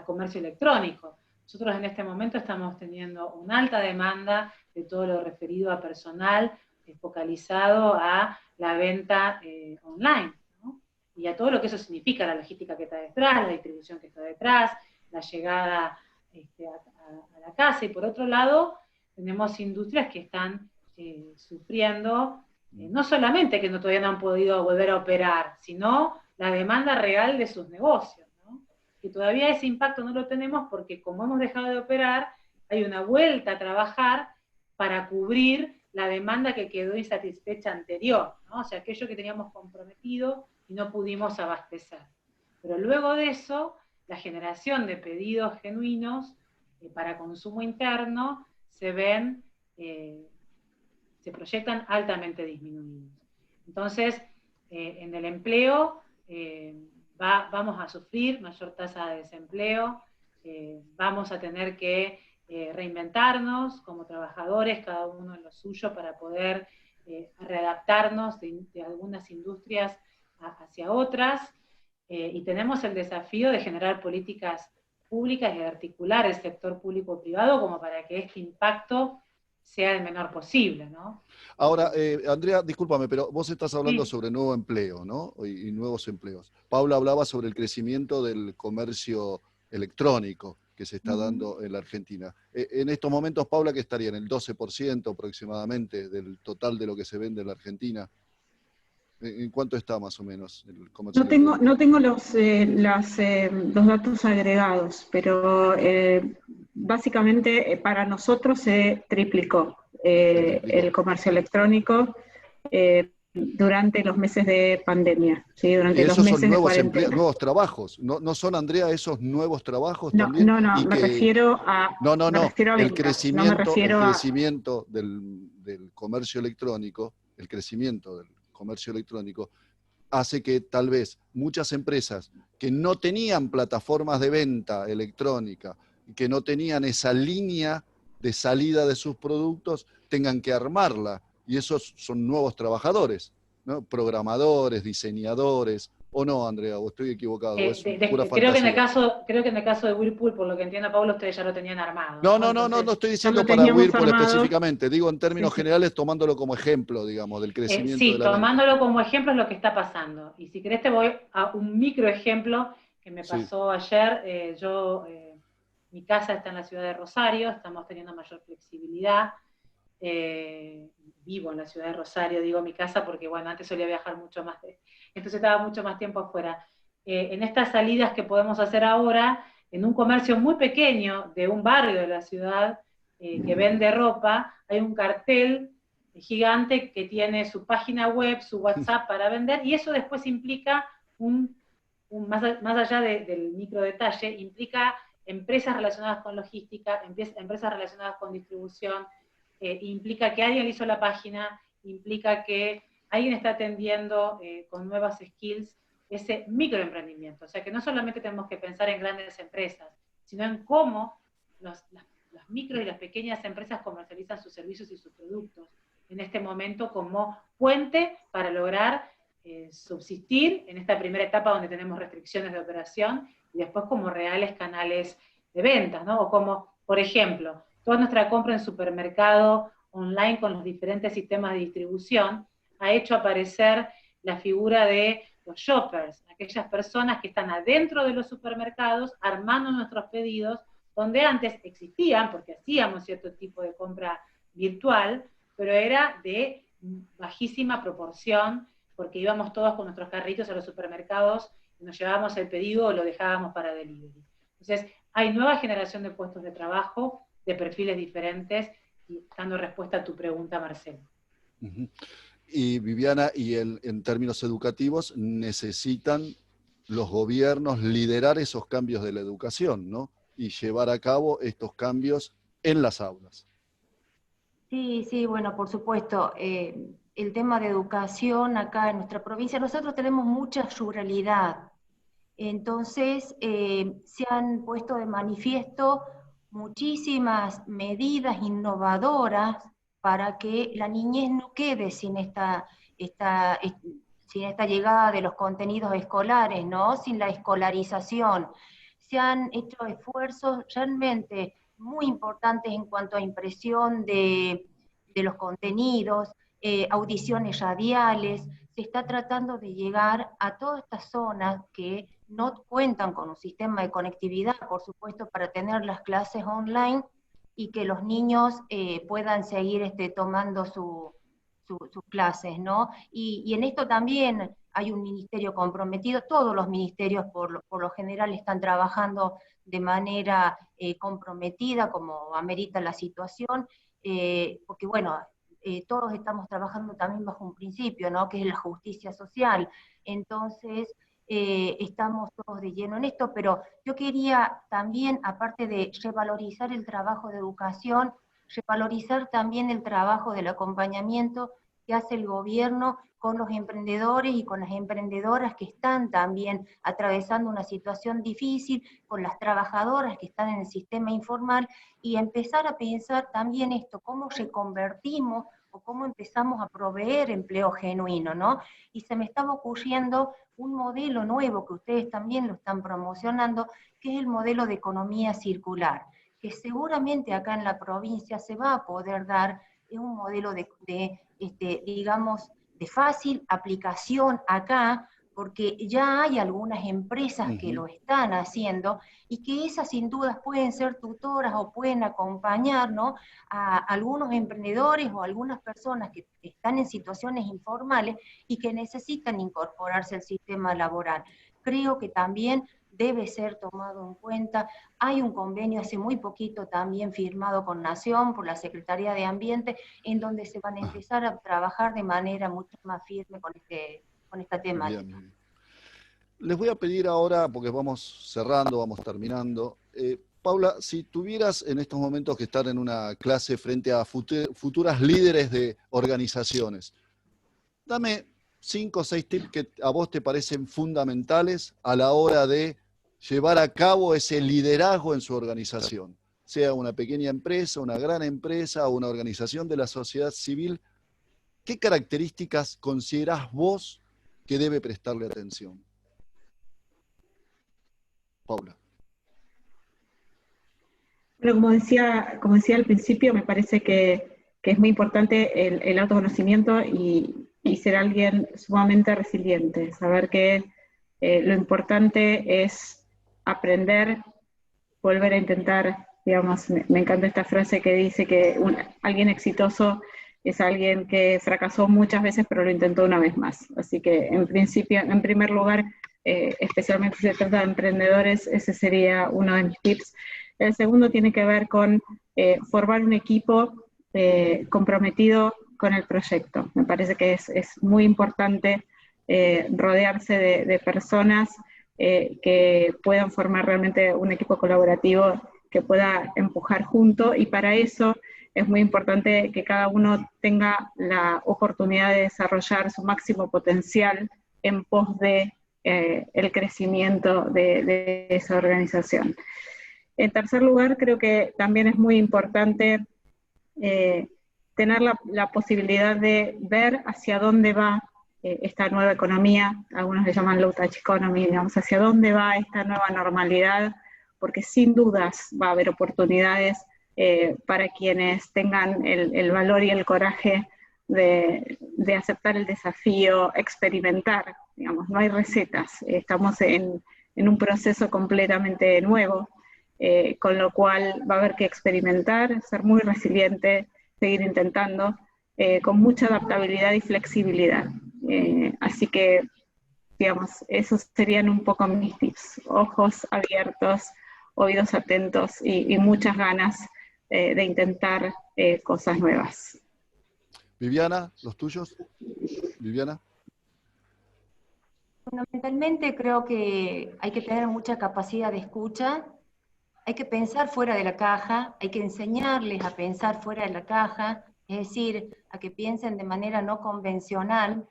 comercio electrónico. Nosotros en este momento estamos teniendo una alta demanda de todo lo referido a personal focalizado a la venta online, ¿no? Y a todo lo que eso significa, la logística que está detrás, la distribución que está detrás, la llegada a la casa. Y por otro lado, tenemos industrias que están sufriendo, no solamente que todavía no han podido volver a operar, sino la demanda real de sus negocios, ¿no? Que todavía ese impacto no lo tenemos porque como hemos dejado de operar, hay una vuelta a trabajar para cubrir la demanda que quedó insatisfecha anterior, ¿no? O sea, aquello que teníamos comprometido y no pudimos abastecer. Pero luego de eso, la generación de pedidos genuinos para consumo interno se proyectan altamente disminuidos. Entonces, en el empleo vamos a sufrir mayor tasa de desempleo, vamos a tener que reinventarnos como trabajadores, cada uno en lo suyo, para poder readaptarnos de algunas industrias hacia otras, y tenemos el desafío de generar políticas públicas y de articular el sector público-privado como para que este impacto sea el menor posible, ¿no? Ahora, Andrea, discúlpame, pero vos estás hablando Sí. sobre nuevo empleo, ¿no? Y nuevos empleos. Paula hablaba sobre el crecimiento del comercio electrónico que se está dando en la Argentina. En estos momentos, Paula, ¿qué estaría? ¿En el 12% aproximadamente del total de lo que se vende en la Argentina? ¿En cuánto está más o menos el comercio electrónico? No tengo los datos agregados, pero básicamente para nosotros se triplicó Se triplicó. el comercio electrónico durante los meses de pandemia, ¿sí? ¿Y Durante los esos son meses de nuevos empleos, cuarentena. nuevos trabajos? ¿No son, Andrea, esos nuevos trabajos No, también? no, no, Y que me refiero a el ventas, no me refiero a... crecimiento del comercio electrónico, el crecimiento del comercio electrónico hace que tal vez muchas empresas que no tenían plataformas de venta electrónica, que no tenían esa línea de salida de sus productos, tengan que armarla. Y esos son nuevos trabajadores, ¿no? Programadores, diseñadores, ¿o no, Andrea? ¿O estoy equivocado? ¿O es pura Creo que fantasía? en el caso de Whirlpool, por lo que entiendo, Pablo, ustedes ya lo tenían armado, No, ¿no? no, no, no, Entonces, no estoy Ya diciendo lo para teníamos Whirlpool armado. específicamente, digo en Sí, términos sí. generales tomándolo como ejemplo, digamos, del crecimiento de sí, la venta. tomándolo como ejemplo es lo que está pasando. Y si querés te voy a un microejemplo que me Sí. pasó ayer. Mi casa está en la ciudad de Rosario, estamos teniendo mayor flexibilidad. Vivo en la ciudad de Rosario, digo mi casa porque, bueno, antes solía viajar mucho más, entonces estaba mucho más tiempo afuera. En estas salidas que podemos hacer ahora, en un comercio muy pequeño de un barrio de la ciudad que vende ropa, hay un cartel gigante que tiene su página web, su WhatsApp para vender, y eso después implica más allá del micro detalle, implica empresas relacionadas con logística, empresas relacionadas con distribución, implica que alguien hizo la página, implica que alguien está atendiendo con nuevas skills ese microemprendimiento. O sea que no solamente tenemos que pensar en grandes empresas, sino en cómo las micro y las pequeñas empresas comercializan sus servicios y sus productos en este momento como puente para lograr subsistir en esta primera etapa donde tenemos restricciones de operación y después como reales canales de ventas, ¿no? O como, por ejemplo, toda nuestra compra en supermercado online con los diferentes sistemas de distribución ha hecho aparecer la figura de los shoppers, aquellas personas que están adentro de los supermercados armando nuestros pedidos, donde antes existían, porque hacíamos cierto tipo de compra virtual, pero era de bajísima proporción, porque íbamos todos con nuestros carritos a los supermercados y nos llevábamos el pedido o lo dejábamos para delivery. Entonces, hay nueva generación de puestos de trabajo, de perfiles diferentes, y dando respuesta a tu pregunta, Marcelo. Y Viviana, en términos educativos, necesitan los gobiernos liderar esos cambios de la educación, ¿no? Y llevar a cabo estos cambios en las aulas. Sí, sí, bueno, por supuesto. El tema de educación acá en nuestra provincia, nosotros tenemos mucha ruralidad. Entonces, se han puesto de manifiesto muchísimas medidas innovadoras para que la niñez no quede sin esta llegada de los contenidos escolares, ¿no? Sin la escolarización. Se han hecho esfuerzos realmente muy importantes en cuanto a impresión de los contenidos, audiciones radiales. Se está tratando de llegar a todas estas zonas que no cuentan con un sistema de conectividad, por supuesto, para tener las clases online y que los niños puedan seguir tomando sus clases, ¿no? Y en esto también hay un ministerio comprometido, todos los ministerios por lo general están trabajando de manera comprometida, como amerita la situación, porque bueno, todos estamos trabajando también bajo un principio, ¿no? Que es la justicia social. Entonces, estamos todos de lleno en esto, pero yo quería también, aparte de revalorizar el trabajo de educación, revalorizar también el trabajo del acompañamiento que hace el gobierno con los emprendedores y con las emprendedoras que están también atravesando una situación difícil, con las trabajadoras que están en el sistema informal, y empezar a pensar también esto, cómo reconvertimos o cómo empezamos a proveer empleo genuino, ¿no? Y se me estaba ocurriendo un modelo nuevo que ustedes también lo están promocionando, que es el modelo de economía circular, que seguramente acá en la provincia se va a poder dar un modelo digamos, de fácil aplicación acá, porque ya hay algunas empresas que lo están haciendo, y que esas sin dudas pueden ser tutoras o pueden acompañar, ¿no?, a algunos emprendedores o algunas personas que están en situaciones informales y que necesitan incorporarse al sistema laboral. Creo que también debe ser tomado en cuenta. Hay un convenio hace muy poquito también firmado con Nación, por la Secretaría de Ambiente, en donde se van a empezar a trabajar de manera mucho más firme con esta temática. Bien, bien. Les voy a pedir ahora, porque vamos cerrando, vamos terminando. Paula, si tuvieras en estos momentos que estar en una clase frente a futuras líderes de organizaciones, dame 5 o 6 tips que a vos te parecen fundamentales a la hora de llevar a cabo ese liderazgo en su organización, sea una pequeña empresa, una gran empresa o una organización de la sociedad civil. ¿Qué características considerás vos que debe prestarle atención? Paula. Bueno, como decía al principio, me parece que es muy importante el autoconocimiento y ser alguien sumamente resiliente, saber que lo importante es aprender, volver a intentar, digamos, me encanta esta frase que dice que alguien exitoso es alguien que fracasó muchas veces pero lo intentó una vez más. Así que en principio, en primer lugar, especialmente si se trata de emprendedores, ese sería uno de mis tips. El segundo tiene que ver con formar un equipo comprometido con el proyecto. Me parece que es muy importante rodearse de personas que puedan formar realmente un equipo colaborativo que pueda empujar junto, y para eso es muy importante que cada uno tenga la oportunidad de desarrollar su máximo potencial en pos de el crecimiento de esa organización. En tercer lugar, creo que también es muy importante tener la posibilidad de ver hacia dónde va esta nueva economía, algunos le llaman low touch economy, digamos, hacia dónde va esta nueva normalidad, porque sin dudas va a haber oportunidades para quienes tengan el valor y el coraje de aceptar el desafío, experimentar, digamos, no hay recetas, estamos en un proceso completamente nuevo, con lo cual va a haber que experimentar, ser muy resiliente, seguir intentando, con mucha adaptabilidad y flexibilidad. Así que, digamos, esos serían un poco mis tips. Ojos abiertos, oídos atentos y muchas ganas de intentar cosas nuevas. Viviana, ¿los tuyos? Viviana. Fundamentalmente creo que hay que tener mucha capacidad de escucha, hay que pensar fuera de la caja, hay que enseñarles a pensar fuera de la caja, es decir, a que piensen de manera no convencional.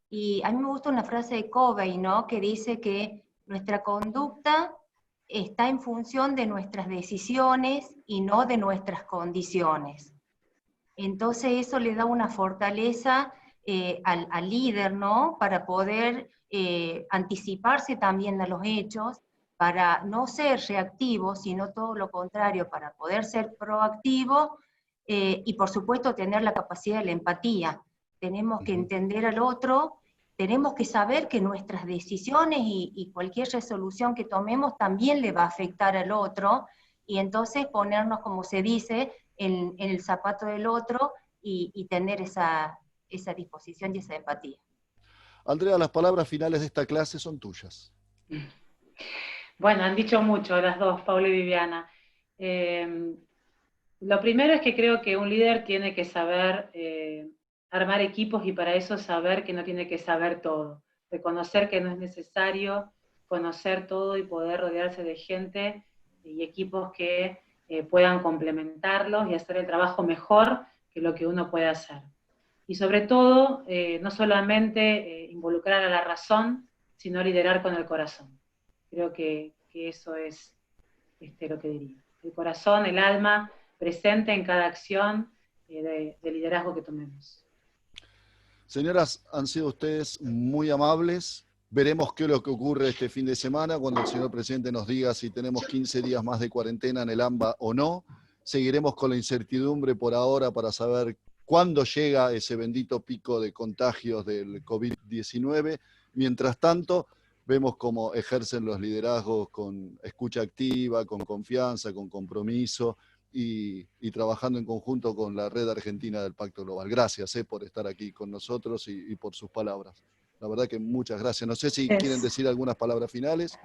Y a mí me gusta una frase de Covey, ¿no?, que dice que nuestra conducta está en función de nuestras decisiones y no de nuestras condiciones. Entonces eso le da una fortaleza al líder, ¿no?, para poder anticiparse también a los hechos, para no ser reactivo, sino todo lo contrario, para poder ser proactivo y por supuesto tener la capacidad de la empatía. Tenemos que entender al otro, tenemos que saber que nuestras decisiones y cualquier resolución que tomemos también le va a afectar al otro, y entonces ponernos, como se dice, en el zapato del otro y tener esa disposición y esa empatía. Andrea, las palabras finales de esta clase son tuyas. Bueno, han dicho mucho las dos, Paula y Viviana. Lo primero es que creo que un líder tiene que saber armar equipos, y para eso saber que no tiene que saber todo. Reconocer que no es necesario conocer todo y poder rodearse de gente y equipos que puedan complementarlos y hacer el trabajo mejor que lo que uno puede hacer. Y sobre todo, no solamente involucrar a la razón, sino liderar con el corazón. Creo que eso es lo que diría. El corazón, el alma, presente en cada acción de liderazgo que tomemos. Señoras, han sido ustedes muy amables, Veremos qué es lo que ocurre este fin de semana, cuando el señor presidente nos diga si tenemos 15 días más de cuarentena en el AMBA o no. Seguiremos con la incertidumbre por ahora para saber cuándo llega ese bendito pico de contagios del COVID-19. Mientras tanto, vemos cómo ejercen los liderazgos con escucha activa, con confianza, con compromiso y trabajando en conjunto con la Red Argentina del Pacto Global. Gracias por estar aquí con nosotros y por sus palabras. La verdad que muchas gracias. No sé si quieren decir algunas palabras finales,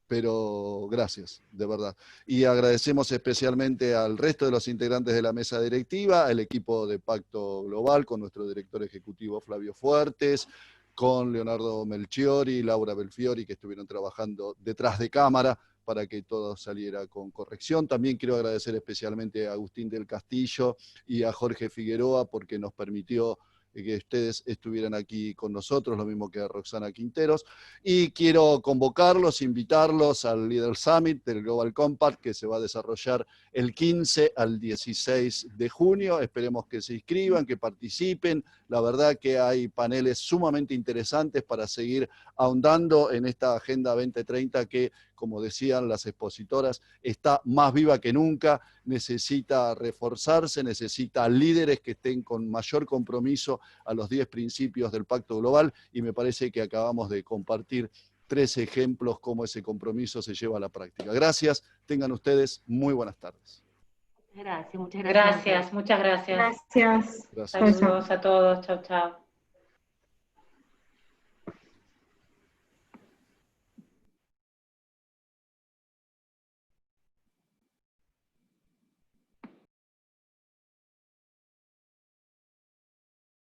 pero gracias, de verdad. Y agradecemos especialmente al resto de los integrantes de la mesa directiva, al equipo de Pacto Global, con nuestro director ejecutivo Flavio Fuertes, con Leonardo Melchiori y Laura Belfiori, que estuvieron trabajando detrás de cámara para que todo saliera con corrección. También quiero agradecer especialmente a Agustín del Castillo y a Jorge Figueroa, porque nos permitió que ustedes estuvieran aquí con nosotros, lo mismo que a Roxana Quinteros. Y quiero convocarlos, invitarlos al Leader Summit del Global Compact, que se va a desarrollar el 15 al 16 de junio. Esperemos que se inscriban, que participen. La verdad que hay paneles sumamente interesantes para seguir ahondando en esta Agenda 2030 que, como decían las expositoras, está más viva que nunca, necesita reforzarse, necesita líderes que estén con mayor compromiso a los 10 principios del Pacto Global, y me parece que acabamos de compartir 3 ejemplos cómo ese compromiso se lleva a la práctica. Gracias, tengan ustedes muy buenas tardes. Gracias, muchas gracias. Gracias, muchas gracias. Gracias. Gracias. Saludos a todos, chau, chau.